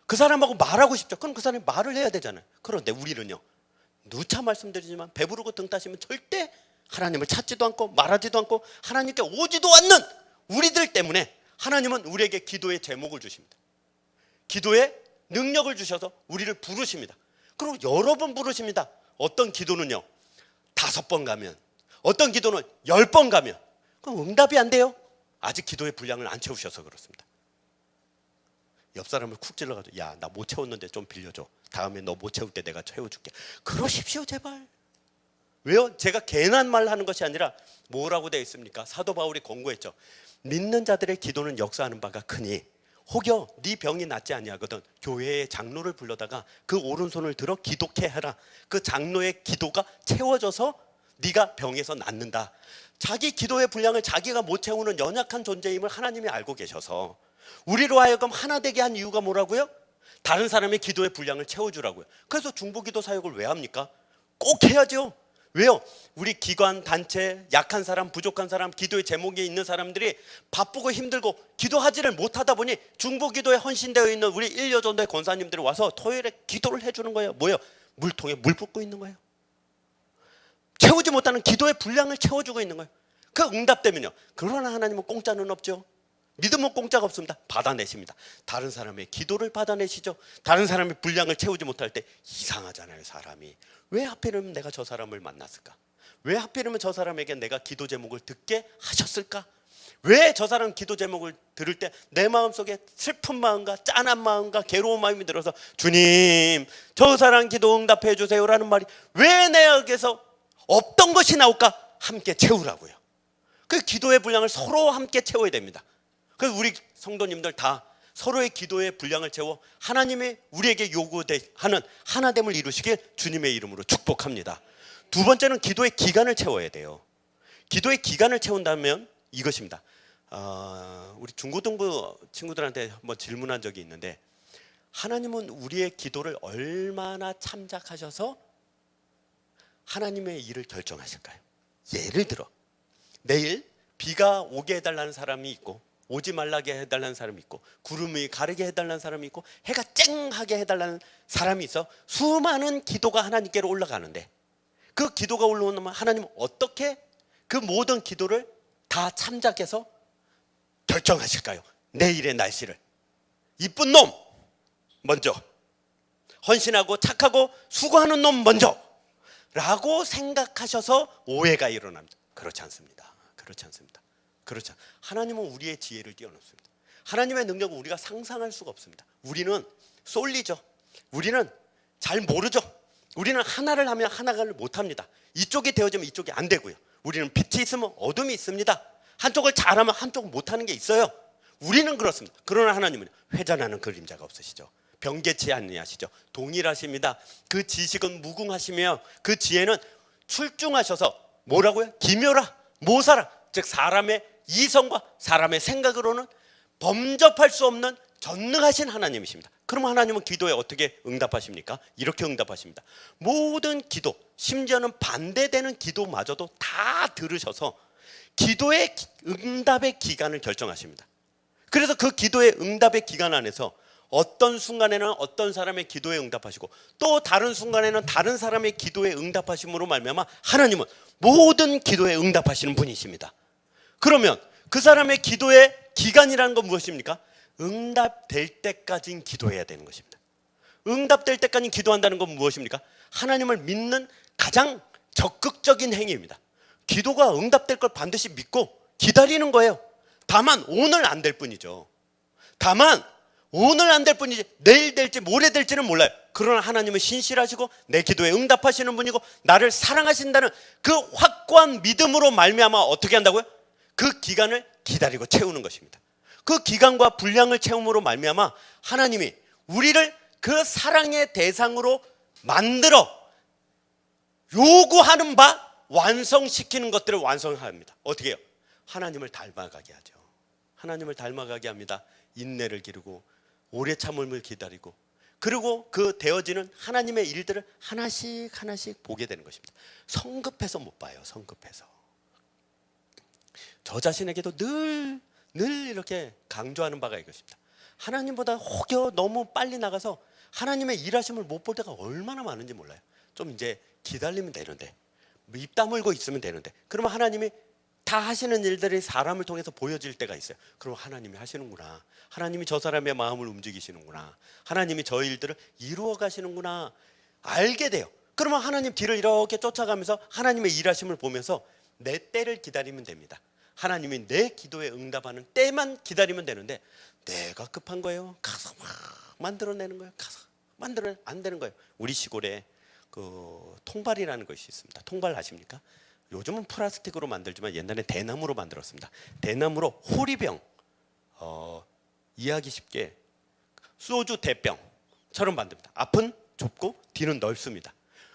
그 사람하고 말하고 싶죠? 그럼 그 사람이 말을 해야 되잖아요. 그런데 우리는요, 누차 말씀드리지만 배부르고 등 따시면 절대 하나님을 찾지도 않고 말하지도 않고 하나님께 오지도 않는 우리들 때문에 하나님은 우리에게 기도의 제목을 주십니다. 기도의 능력을 주셔서 우리를 부르십니다. 그리고 여러 번 부르십니다. 어떤 기도는요 5번 가면, 어떤 기도는 10번 가면 그럼 응답이 안 돼요. 아직 기도의 분량을 안 채우셔서 그렇습니다. 옆 사람을 쿡 찔러가지고 야, 나 못 채웠는데 좀 빌려줘. 다음에 너 못 채울 때 내가 채워줄게. 그러십시오 제발. 왜요? 제가 괜한 말 하는 것이 아니라 뭐라고 되어 있습니까? 사도 바울이 권고했죠. 믿는 자들의 기도는 역사하는 바가 크니 혹여 네 병이 낫지 아니하거든 교회의 장로를 불러다가 그 오른손을 들어 기독해 하라. 그 장로의 기도가 채워져서 네가 병에서 낫는다. 자기 기도의 분량을 자기가 못 채우는 연약한 존재임을 하나님이 알고 계셔서 우리로 하여금 하나 되게 한 이유가 뭐라고요? 다른 사람의 기도의 분량을 채워주라고요. 그래서 중보기도 사역을 왜 합니까? 꼭 해야죠. 왜요? 우리 기관, 단체, 약한 사람, 부족한 사람, 기도의 제목에 있는 사람들이 바쁘고 힘들고 기도하지를 못하다 보니 중보기도에 헌신되어 있는 우리 1여전도의 권사님들이 와서 토요일에 기도를 해주는 거예요. 뭐예요? 물통에 물 붓고 있는 거예요. 채우지 못하는 기도의 분량을 채워주고 있는 거예요. 그 응답되면요. 그러나 하나님은 공짜는 없죠. 믿음은 공짜가 없습니다. 받아내십니다. 다른 사람의 기도를 받아내시죠. 다른 사람의 분량을 채우지 못할 때 이상하잖아요. 사람이 왜 하필이면 내가 저 사람을 만났을까? 왜 하필이면 저 사람에게 내가 기도 제목을 듣게 하셨을까? 왜 저 사람 기도 제목을 들을 때 내 마음속에 슬픈 마음과 짠한 마음과 괴로운 마음이 들어서 주님 저 사람 기도 응답해 주세요라는 말이 왜 내에게서 없던 것이 나올까? 함께 채우라고요. 그 기도의 분량을 서로 함께 채워야 됩니다. 그래서 우리 성도님들 다 서로의 기도의 분량을 채워 하나님의 우리에게 요구하는 하나됨을 이루시길 주님의 이름으로 축복합니다. 두 번째는 기도의 기간을 채워야 돼요. 기도의 기간을 채운다면 이것입니다. 우리 중고등부 친구들한테 한번 질문한 적이 있는데 하나님은 우리의 기도를 얼마나 참작하셔서 하나님의 일을 결정하실까요? 예를 들어 내일 비가 오게 해달라는 사람이 있고 오지 말라게 해달라는 사람이 있고 구름이 가르게 해달라는 사람이 있고 해가 쨍하게 해달라는 사람이 있어 수많은 기도가 하나님께로 올라가는데 그 기도가 올라오면 하나님은 어떻게 그 모든 기도를 다 참작해서 결정하실까요? 내일의 날씨를 이쁜 놈 먼저 헌신하고 착하고 수고하는 놈 먼저 라고 생각하셔서 오해가 일어납니다. 그렇지 않습니다. 그렇지 않습니다. 그렇죠. 하나님은 우리의 지혜를 뛰어넘습니다. 하나님의 능력은 우리가 상상할 수가 없습니다. 우리는 쏠리죠. 우리는 잘 모르죠. 우리는 하나를 하면 하나를 못합니다. 이쪽이 되어지면 이쪽이 안 되고요. 우리는 빛이 있으면 어둠이 있습니다. 한쪽을 잘하면 한쪽은 못하는 게 있어요. 우리는 그렇습니다. 그러나 하나님은 회전하는 그림자가 없으시죠. 변개치 아니하시죠. 동일하십니다. 그 지식은 무궁하시며 그 지혜는 출중하셔서 뭐라고요? 기묘라 모사라 즉 사람의 이성과 사람의 생각으로는 범접할 수 없는 전능하신 하나님이십니다. 그럼 하나님은 기도에 어떻게 응답하십니까? 이렇게 응답하십니다. 모든 기도 심지어는 반대되는 기도마저도 다 들으셔서 기도의 응답의 기간을 결정하십니다. 그래서 그 기도의 응답의 기간 안에서 어떤 순간에는 어떤 사람의 기도에 응답하시고 또 다른 순간에는 다른 사람의 기도에 응답하심으로 말미암아 하나님은 모든 기도에 응답하시는 분이십니다. 그러면 그 사람의 기도의 기간이라는 건 무엇입니까? 응답될 때까지는 기도해야 되는 것입니다. 응답될 때까지 기도한다는 건 무엇입니까? 하나님을 믿는 가장 적극적인 행위입니다. 기도가 응답될 걸 반드시 믿고 기다리는 거예요. 다만 오늘 안 될 뿐이죠. 다만 오늘 안 될 뿐이지 내일 될지 모레 될지는 몰라요. 그러나 하나님은 신실하시고 내 기도에 응답하시는 분이고 나를 사랑하신다는 그 확고한 믿음으로 말미암아 어떻게 한다고요? 그 기간을 기다리고 채우는 것입니다. 그 기간과 분량을 채움으로 말미암아 하나님이 우리를 그 사랑의 대상으로 만들어 요구하는 바 완성시키는 것들을 완성합니다. 어떻게 해요? 하나님을 닮아가게 하죠. 하나님을 닮아가게 합니다. 인내를 기르고 오래 참음을 기다리고 그리고 그 되어지는 하나님의 일들을 하나씩 하나씩 보게 되는 것입니다. 성급해서 못 봐요. 성급해서. 저 자신에게도 늘 이렇게 강조하는 바가 이것입니다. 하나님보다 혹여 너무 빨리 나가서 하나님의 일하심을 못 볼 때가 얼마나 많은지 몰라요. 좀 이제 기다리면 되는데 입 다물고 있으면 되는데 그러면 하나님이 다 하시는 일들이 사람을 통해서 보여질 때가 있어요. 그럼 하나님이 하시는구나. 하나님이 저 사람의 마음을 움직이시는구나. 하나님이 저 일들을 이루어 가시는구나. 알게 돼요. 그러면 하나님 뒤를 이렇게 쫓아가면서 하나님의 일하심을 보면서 내 때를 기다리면 됩니다. 하나님이 내 기도에 응답하는 때만 기다리면 되는데 내가 급한 거예요. 가서 막 만들어내는 거예요. 가서 만들어 안 되는 거예요. 우리 시골에 그 통발이라는 것이 있습니다. 통발 아십니까? 요즘은 플라스틱으로 만들지만 옛날에 대나무로 만들었습니다. 대나무로 호리병, 이해하기 쉽게 소주 대병처럼 만듭니다. 앞은 좁고 뒤는 넓습니다.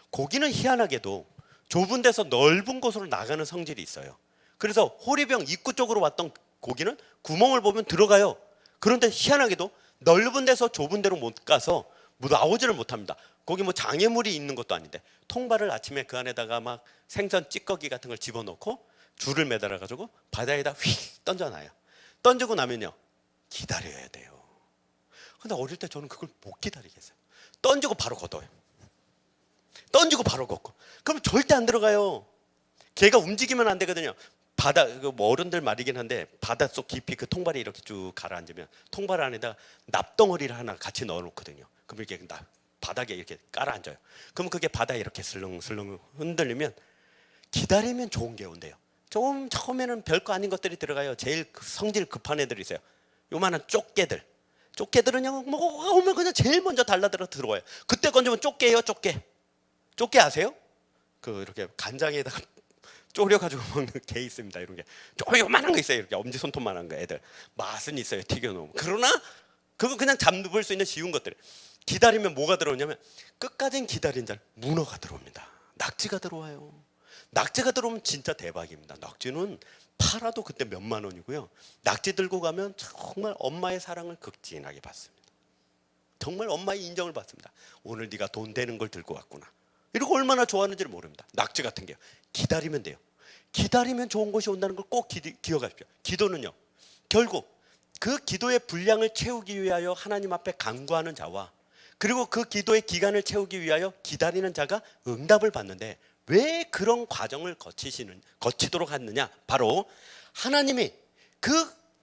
고기는 희한하게도 좁은 데서 넓은 곳으로 나가는 성질이 있어요. 그래서 호리병 입구 쪽으로 왔던 고기는 구멍을 보면 들어가요. 그런데 희한하게도 넓은 데서 좁은 데로 못 가서 나오지를 못합니다. 거기 뭐 장애물이 있는 것도 아닌데 통발을 아침에 그 안에다가 막 생선 찌꺼기 같은 걸 집어넣고 줄을 매달아 가지고 바다에다 휙 던져놔요. 던지고 나면요 기다려야 돼요. 근데 어릴 때 저는 그걸 못 기다리겠어요. 던지고 바로 걷어요. 던지고 바로 걷고. 그럼 절대 안 들어가요. 걔가 움직이면 안 되거든요. 바다 뭐 어른들 말이긴 한데 바닷속 깊이 그 통발이 이렇게 쭉 가라앉으면 통발 안에다 납덩어리를 하나 같이 넣어놓거든요. 그럼 이렇게 바닥에 이렇게 깔아앉아요. 그럼 그게 바다에 이렇게 슬렁슬렁 흔들리면 기다리면 좋은 게 온대요. 좀 처음에는 별거 아닌 것들이 들어가요. 제일 성질 급한 애들이 있어요. 요만한 쫓개들. 쫓개들은요 뭐가 오면 그냥 제일 먼저 달라들어 들어와요. 그때 건지면 쫓개예요. 쫓개 아세요? 그 이렇게 간장에다가 졸여가지고 먹는 게 있습니다. 이런 게 요만한 거 있어요. 이렇게 엄지 손톱만한 거 애들 맛은 있어요. 튀겨놓으면. 그러나 그거 그냥 잡을 수 있는 쉬운 것들. 기다리면 뭐가 들어오냐면 끝까지는 기다린 자는 문어가 들어옵니다. 낙지가 들어와요. 낙지가 들어오면 진짜 대박입니다. 낙지는 팔아도 그때 몇만 원이고요. 낙지 들고 가면 정말 엄마의 사랑을 극진하게 받습니다. 정말 엄마의 인정을 받습니다. 오늘 네가 돈 되는 걸 들고 왔구나. 이러고 얼마나 좋아하는지를 모릅니다. 낙지 같은 게요. 기다리면 돼요. 기다리면 좋은 것이 온다는 걸 꼭 기억하십시오. 기도는요. 결국 그 기도의 분량을 채우기 위하여 하나님 앞에 간구하는 자와 그리고 그 기도의 기간을 채우기 위하여 기다리는 자가 응답을 받는데 왜 그런 과정을 거치도록 하느냐? 바로 하나님이 그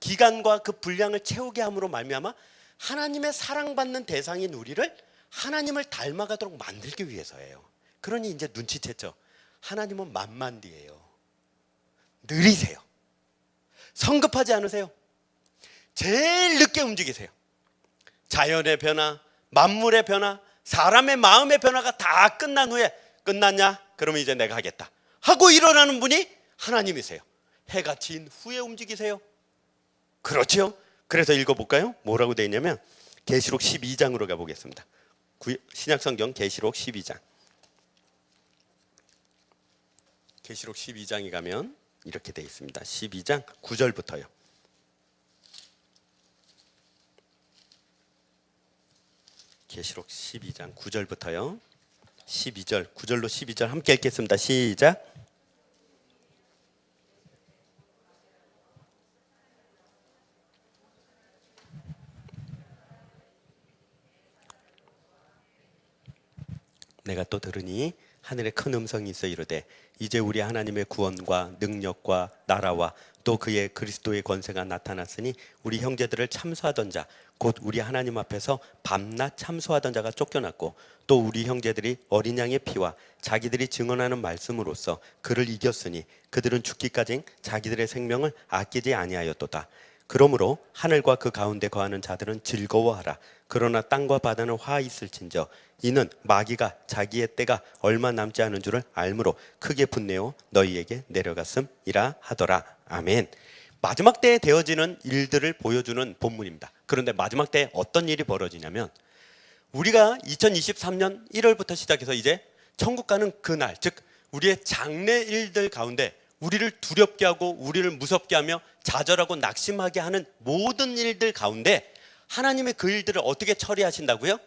기간과 그 분량을 채우게 함으로 말미암아 하나님의 사랑받는 대상인 우리를 하나님을 닮아가도록 만들기 위해서예요. 그러니 이제 눈치챘죠. 하나님은 만만디예요. 느리세요. 성급하지 않으세요. 제일 늦게 움직이세요. 자연의 변화, 만물의 변화, 사람의 마음의 변화가 다 끝난 후에 끝났냐? 그러면 이제 내가 하겠다 하고 일어나는 분이 하나님이세요. 해가 진 후에 움직이세요. 그렇죠? 그래서 읽어볼까요? 뭐라고 되어 있냐면 계시록 12장으로 가보겠습니다. 신약성경 계시록 12장. 계시록 12장에 가면 이렇게 되어 있습니다. 12장 9절부터요. 계시록 12장 9절부터요. 12절, 9절로 12절 함께 읽겠습니다. 시작. 내가 또 들으니 하늘에 큰 음성이 있어 이르되 이제 우리 하나님의 구원과 능력과 나라와 또 그의 그리스도의 권세가 나타났으니 우리 형제들을 참소하던 자 곧 우리 하나님 앞에서 밤낮 참소하던 자가 쫓겨났고 또 우리 형제들이 어린 양의 피와 자기들이 증언하는 말씀으로써 그를 이겼으니 그들은 죽기까지 자기들의 생명을 아끼지 아니하였도다. 그러므로 하늘과 그 가운데 거하는 자들은 즐거워하라. 그러나 땅과 바다는 화 있을진저 이는 마귀가 자기의 때가 얼마 남지 않은 줄을 알므로 크게 분내어 너희에게 내려갔음이라 하더라. 아멘. 마지막 때에 되어지는 일들을 보여주는 본문입니다. 그런데 마지막 때에 어떤 일이 벌어지냐면 우리가 2023년 1월부터 시작해서 이제 천국 가는 그날, 즉 우리의 장래 일들 가운데 우리를 두렵게 하고 우리를 무섭게 하며 좌절하고 낙심하게 하는 모든 일들 가운데 하나님의 그 일들을 어떻게 처리하신다고요?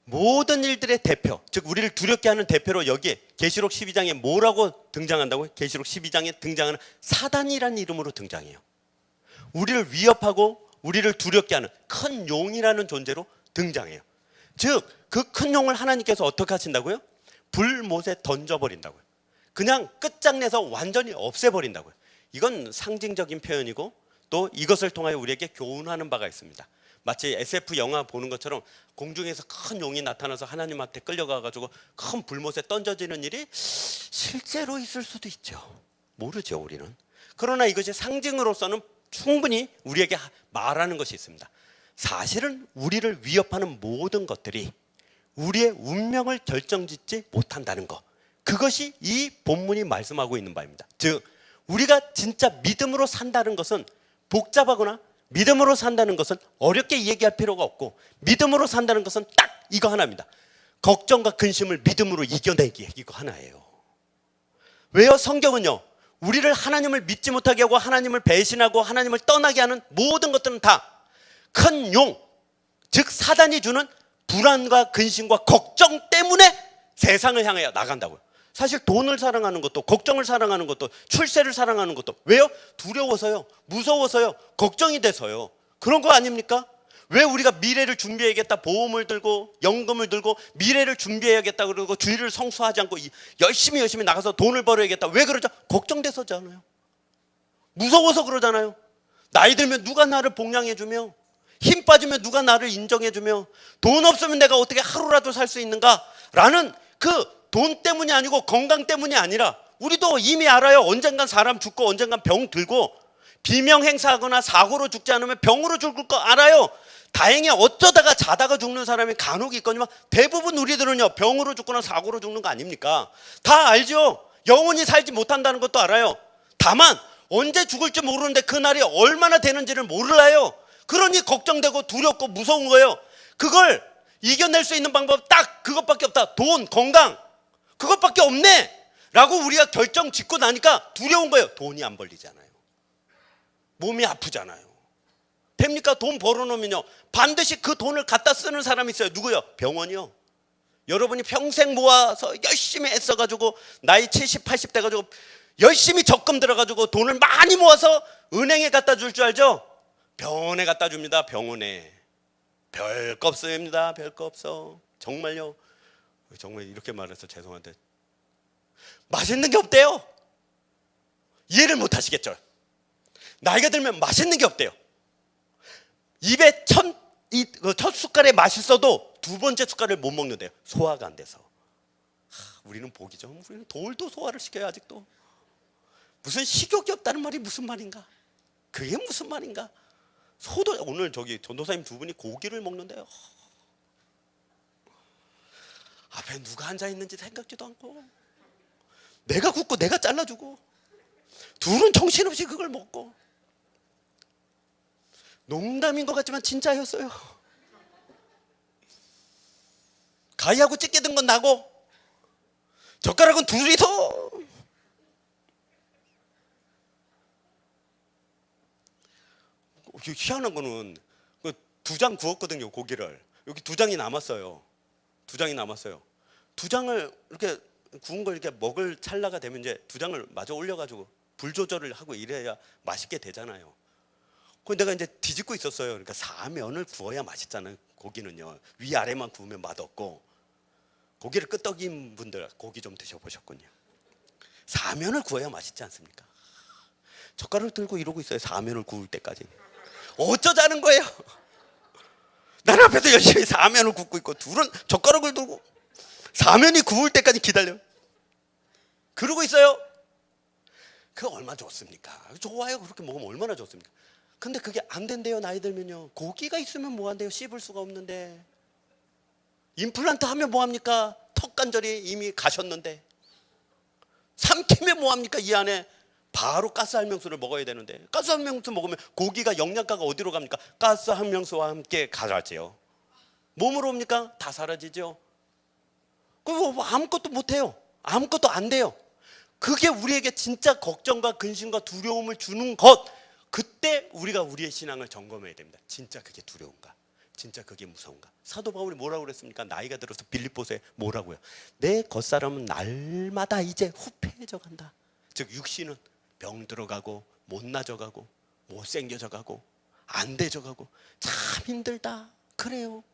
모든 일들의 대표, 즉 우리를 두렵게 하는 대표로 여기에 계시록 12장에 뭐라고 등장한다고요? 계시록 12장에 등장하는 사단이라는 이름으로 등장해요. 우리를 위협하고 우리를 두렵게 하는 큰 용이라는 존재로 등장해요. 즉 그 큰 용을 하나님께서 어떻게 하신다고요? 불못에 던져버린다고요. 그냥 끝장내서 완전히 없애버린다고요. 이건 상징적인 표현이고 또 이것을 통하여 우리에게 교훈하는 바가 있습니다. 마치 SF 영화 보는 것처럼 공중에서 큰 용이 나타나서 하나님한테 끌려가가지고 큰 불못에 던져지는 일이 실제로 있을 수도 있죠. 모르죠 우리는. 그러나 이것이 상징으로서는 충분히 우리에게 말하는 것이 있습니다. 사실은 우리를 위협하는 모든 것들이 우리의 운명을 결정짓지 못한다는 것, 그것이 이 본문이 말씀하고 있는 바입니다. 즉 우리가 진짜 믿음으로 산다는 것은 복잡하거나 믿음으로 산다는 것은 어렵게 얘기할 필요가 없고 믿음으로 산다는 것은 딱 이거 하나입니다. 걱정과 근심을 믿음으로 이겨내기, 이거 하나예요. 왜요? 성경은요, 우리를 하나님을 믿지 못하게 하고 하나님을 배신하고 하나님을 떠나게 하는 모든 것들은 다 큰 용, 즉 사단이 주는 불안과 근심과 걱정 때문에 세상을 향해 나간다고요. 사실 돈을 사랑하는 것도, 걱정을 사랑하는 것도, 출세를 사랑하는 것도 왜요? 두려워서요, 무서워서요, 걱정이 돼서요. 그런 거 아닙니까? 왜 우리가 미래를 준비해야겠다, 보험을 들고 연금을 들고 미래를 준비해야겠다 그러고 주일을 성수하지 않고 열심히 나가서 돈을 벌어야겠다, 왜 그러죠? 걱정돼서잖아요. 무서워서 그러잖아요. 나이 들면 누가 나를 복양해주며, 힘 빠지면 누가 나를 인정해주며, 돈 없으면 내가 어떻게 하루라도 살 수 있는가 라는 그 돈 때문이 아니고 건강 때문이 아니라, 우리도 이미 알아요. 언젠간 사람 죽고 언젠간 병 들고, 비명 행사하거나 사고로 죽지 않으면 병으로 죽을 거 알아요. 다행히 어쩌다가 자다가 죽는 사람이 간혹 있거니와 대부분 우리들은요, 병으로 죽거나 사고로 죽는 거 아닙니까? 다 알죠. 영원히 살지 못한다는 것도 알아요. 다만 언제 죽을지 모르는데 그날이 얼마나 되는지를 몰라요. 그러니 걱정되고 두렵고 무서운 거예요. 그걸 이겨낼 수 있는 방법 딱 그것밖에 없다. 돈, 건강, 그것밖에 없네 라고 우리가 결정 짓고 나니까 두려운 거예요. 돈이 안 벌리잖아요. 몸이 아프잖아요. 됩니까? 돈 벌어놓으면요, 반드시 그 돈을 갖다 쓰는 사람이 있어요. 누구요? 병원이요. 여러분이 평생 모아서 열심히 애써가지고 나이 70, 80 돼가지고 열심히 적금 들어가지고 돈을 많이 모아서 은행에 갖다 줄 줄 알죠? 병원에 갖다 줍니다. 병원에. 별거 없습니다. 별거 없어. 정말요. 정말 이렇게 말해서 죄송한데 맛있는 게 없대요. 이해를 못 하시겠죠? 나이가 들면 맛있는 게 없대요. 입에 첫 숟갈에 맛있어도 두 번째 숟갈을 못 먹는데요. 소화가 안 돼서. 우리는 복이죠. 우리는 돌도 소화를 시켜요. 아직도. 무슨 식욕이 없다는 말이 무슨 말인가? 그게 무슨 말인가? 소도, 오늘 저기 전도사님 두 분이 고기를 먹는데요, 앞에 누가 앉아 있는지 생각지도 않고, 내가 굽고 내가 잘라주고, 둘은 정신없이 그걸 먹고. 농담인 것 같지만 진짜였어요. 가위하고 찢게 된 건 나고 젓가락은 둘이서. 희한한 거는 두 장 구웠거든요. 고기를. 여기 두 장이 남았어요. 두 장을 이렇게 구운 걸 이렇게 먹을 찰나가 되면 이제 두 장을 마저 올려가지고 불 조절을 하고 이래야 맛있게 되잖아요. 그럼 내가 이제 뒤집고 있었어요. 그러니까 사면을 구워야 맛있잖아요. 고기는요, 위아래만 구우면 맛없고. 고기를 끄떡인 분들 고기 좀 드셔보셨군요. 사면을 구워야 맛있지 않습니까? 젓가락을 들고 이러고 있어요. 사면을 구울 때까지. 어쩌자는 거예요? 나는 앞에서 열심히 사면을 굽고 있고 둘은 젓가락을 들고 사면이 구울 때까지 기다려요. 그러고 있어요. 그거 얼마나 좋습니까? 좋아요. 그렇게 먹으면 얼마나 좋습니까? 근데 그게 안 된대요. 나이 들면요. 고기가 있으면 뭐 한대요? 씹을 수가 없는데. 임플란트 하면 뭐 합니까? 턱 관절이 이미 가셨는데. 삼키면 뭐 합니까? 이 안에 바로 가스 할명수를 먹어야 되는데, 가스 할명수 먹으면 고기가 영양가가 어디로 갑니까? 가스 할명수와 함께 가라지요. 몸으로 옵니까? 다 사라지죠. 그리고 아무것도 못해요. 아무것도 안 돼요. 그게 우리에게 진짜 걱정과 근심과 두려움을 주는 것. 그때 우리가 우리의 신앙을 점검해야 됩니다. 진짜 그게 두려운가? 진짜 그게 무서운가? 사도 바울이 뭐라고 그랬습니까? 나이가 들어서 빌립보서에 뭐라고요? 내 겉사람은 날마다 이제 후패해져 간다. 즉 육신은 병 들어가고 못 나져가고 못생겨져가고 안 돼져가고 참 힘들다. 그래요.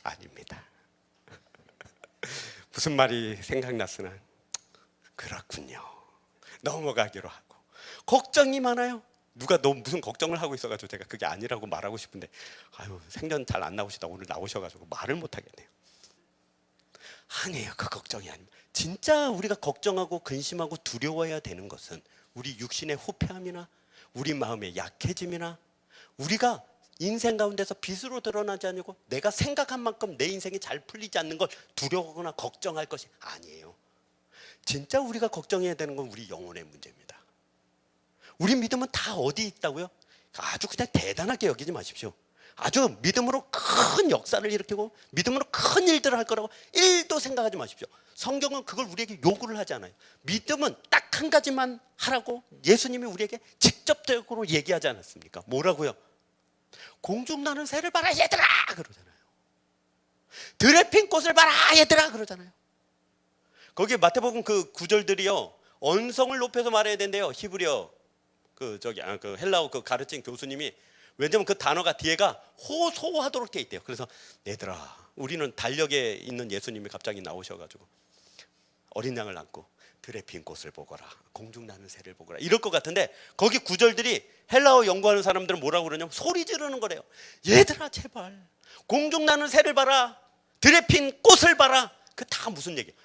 아닙니다. 무슨 말이 생각났으나 그렇군요. 넘어가기로 하고. 걱정이 많아요. 누가 너 무슨 걱정을 하고 있어가지고 제가 그게 아니라고 말하고 싶은데, 생전 잘 안 나오시다 오늘 나오셔가지고 말을 못 하겠네요. 아니에요. 그 걱정이 아닙니다. 진짜 우리가 걱정하고 근심하고 두려워해야 되는 것은 우리 육신의 후패함이나 우리 마음의 약해짐이나 우리가 인생 가운데서 빛으로 드러나지 않고 내가 생각한 만큼 내 인생이 잘 풀리지 않는 걸 두려워하거나 걱정할 것이 아니에요. 진짜 우리가 걱정해야 되는 건 우리 영혼의 문제입니다. 우리 믿음은 다 어디 있다고요? 아주 그냥 대단하게 여기지 마십시오. 아주 믿음으로 큰 역사를 일으키고 믿음으로 큰 일들을 할 거라고 1도 생각하지 마십시오. 성경은 그걸 우리에게 요구를 하지 않아요. 믿음은 딱 한 가지만 하라고 예수님이 우리에게 직접적으로 얘기하지 않았습니까? 뭐라고요? 공중나는 새를 봐라 얘들아 그러잖아요. 들에 핀 꽃을 봐라 얘들아 그러잖아요. 거기 마태복음 그 구절들이요, 언성을 높여서 말해야 된대요. 히브리어 그 헬라어 그 가르친 교수님이, 왜냐면 그 단어가 뒤에가 호소하도록 돼 있대요. 그래서 얘들아, 우리는 달력에 있는 예수님이 갑자기 나오셔가지고 어린 양을 안고 들에 핀 꽃을 보거라, 공중나는 새를 보거라 이럴 것 같은데, 거기 구절들이 헬라어 연구하는 사람들은 뭐라고 그러냐면 소리 지르는 거래요. 얘들아 제발 공중나는 새를 봐라, 들에 핀 꽃을 봐라. 그 다 무슨 얘기예요?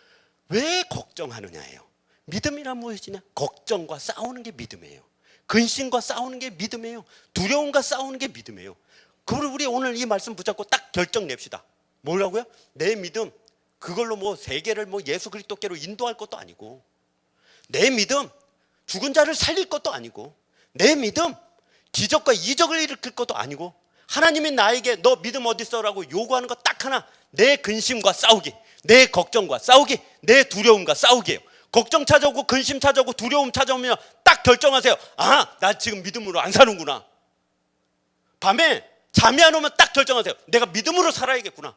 왜 걱정하느냐예요. 믿음이란 무엇이냐? 걱정과 싸우는 게 믿음이에요. 근심과 싸우는 게 믿음이에요. 두려움과 싸우는 게 믿음이에요. 그걸 우리 오늘 이 말씀 붙잡고 딱 결정 냅시다. 뭐라고요? 내 믿음, 그걸로 뭐 세계를 뭐 예수 그리스도께로 인도할 것도 아니고, 내 믿음 죽은 자를 살릴 것도 아니고, 내 믿음 기적과 이적을 일으킬 것도 아니고, 하나님이 나에게 너 믿음 어디 있어라고 요구하는 거 딱 하나, 내 근심과 싸우기, 내 걱정과 싸우기, 내 두려움과 싸우기예요. 걱정 찾아오고 근심 찾아오고 두려움 찾아오면 딱 결정하세요. 아, 나 지금 믿음으로 안 사는구나. 밤에 잠이 안 오면 딱 결정하세요. 내가 믿음으로 살아야겠구나.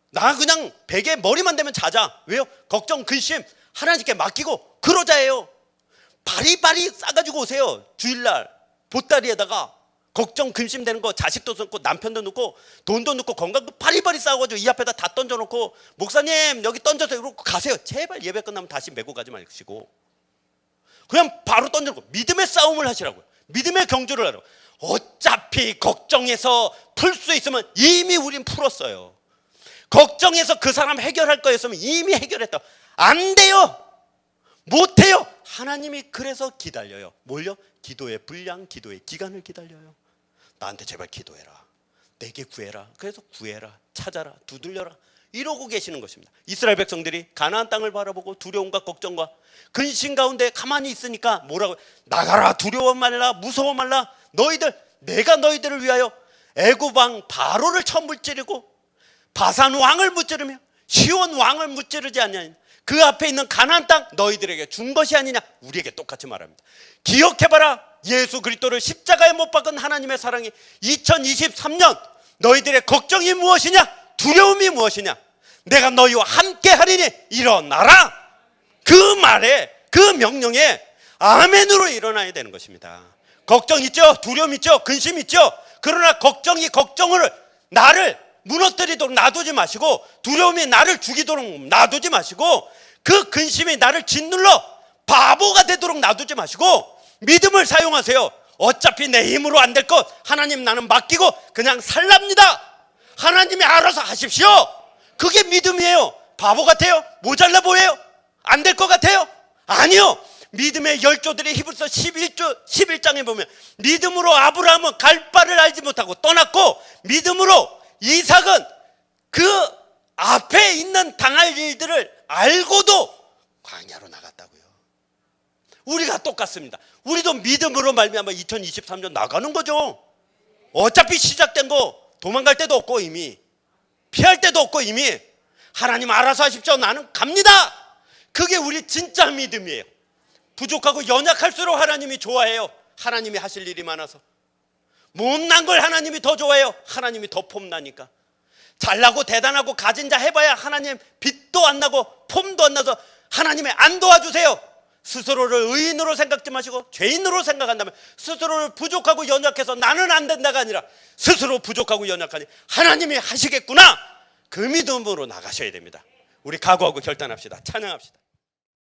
나 그냥 베개에 머리만 대면 자자. 왜요? 걱정 근심 하나님께 맡기고 그러자예요. 바리바리 싸가지고 오세요. 주일날 보따리에다가 걱정 근심되는 거 자식도 넣고 남편도 넣고 돈도 넣고 건강도 바리바리 싸가지고 이 앞에다 다 던져놓고, 목사님 여기 던져서 이러고 가세요. 제발 예배 끝나면 다시 메고 가지 마시고 그냥 바로 던져놓고 믿음의 싸움을 하시라고요. 믿음의 경주를 하라고. 어차피 걱정해서 풀 수 있으면 이미 우린 풀었어요. 걱정해서 그 사람 해결할 거였으면 이미 해결했다. 안 돼요. 못해요. 하나님이 그래서 기다려요. 뭘요? 기도의 분량, 기도의 기간을 기다려요. 나한테 제발 기도해라, 내게 구해라. 그래서 구해라, 찾아라, 두들려라 이러고 계시는 것입니다. 이스라엘 백성들이 가나안 땅을 바라보고 두려움과 걱정과 근심 가운데 가만히 있으니까 뭐라고? 나가라, 두려워 말라, 무서워 말라. 너희들, 내가 너희들을 위하여 애굽 왕 바로를 처음 무찌르고 바산 왕을 무찌르며 시온 왕을 무찌르지 않냐. 그 앞에 있는 가나안 땅 너희들에게 준 것이 아니냐. 우리에게 똑같이 말합니다. 기억해봐라. 예수 그리스도를 십자가에 못 박은 하나님의 사랑이 2023년 너희들의 걱정이 무엇이냐, 두려움이 무엇이냐, 내가 너희와 함께 하리니 일어나라. 그 말에, 그 명령에 아멘으로 일어나야 되는 것입니다. 걱정 있죠, 두려움 있죠, 근심 있죠. 그러나 걱정이 걱정을 나를 무너뜨리도록 놔두지 마시고, 두려움이 나를 죽이도록 놔두지 마시고, 그 근심이 나를 짓눌러 바보가 되도록 놔두지 마시고 믿음을 사용하세요. 어차피 내 힘으로 안 될 것 하나님 나는 맡기고 그냥 살랍니다. 하나님이 알아서 하십시오. 그게 믿음이에요. 바보 같아요? 모자라 보여요? 안 될 것 같아요? 아니요. 믿음의 열조들이 히브리서 11장에 보면 믿음으로 아브라함은 갈 바를 알지 못하고 떠났고, 믿음으로 이삭은 그 앞에 있는 당할 일들을 알고도 광야로 나갔다고요. 우리가 똑같습니다. 우리도 믿음으로 말미암아 2023년 나가는 거죠. 어차피 시작된 거 도망갈 데도 없고 이미 피할 데도 없고 이미 하나님 알아서 하십시오. 나는 갑니다. 그게 우리 진짜 믿음이에요. 부족하고 연약할수록 하나님이 좋아해요. 하나님이 하실 일이 많아서. 못난 걸 하나님이 더 좋아해요. 하나님이 더 폼나니까. 잘나고 대단하고 가진 자 해봐야 하나님 빛도 안 나고 폼도 안 나서 하나님이 안 도와주세요. 스스로를 의인으로 생각지 마시고 죄인으로 생각한다면, 스스로를 부족하고 연약해서 나는 안 된다가 아니라 스스로 부족하고 연약하니 하나님이 하시겠구나, 그 믿음으로 나가셔야 됩니다. 우리 각오하고 결단합시다. 찬양합시다.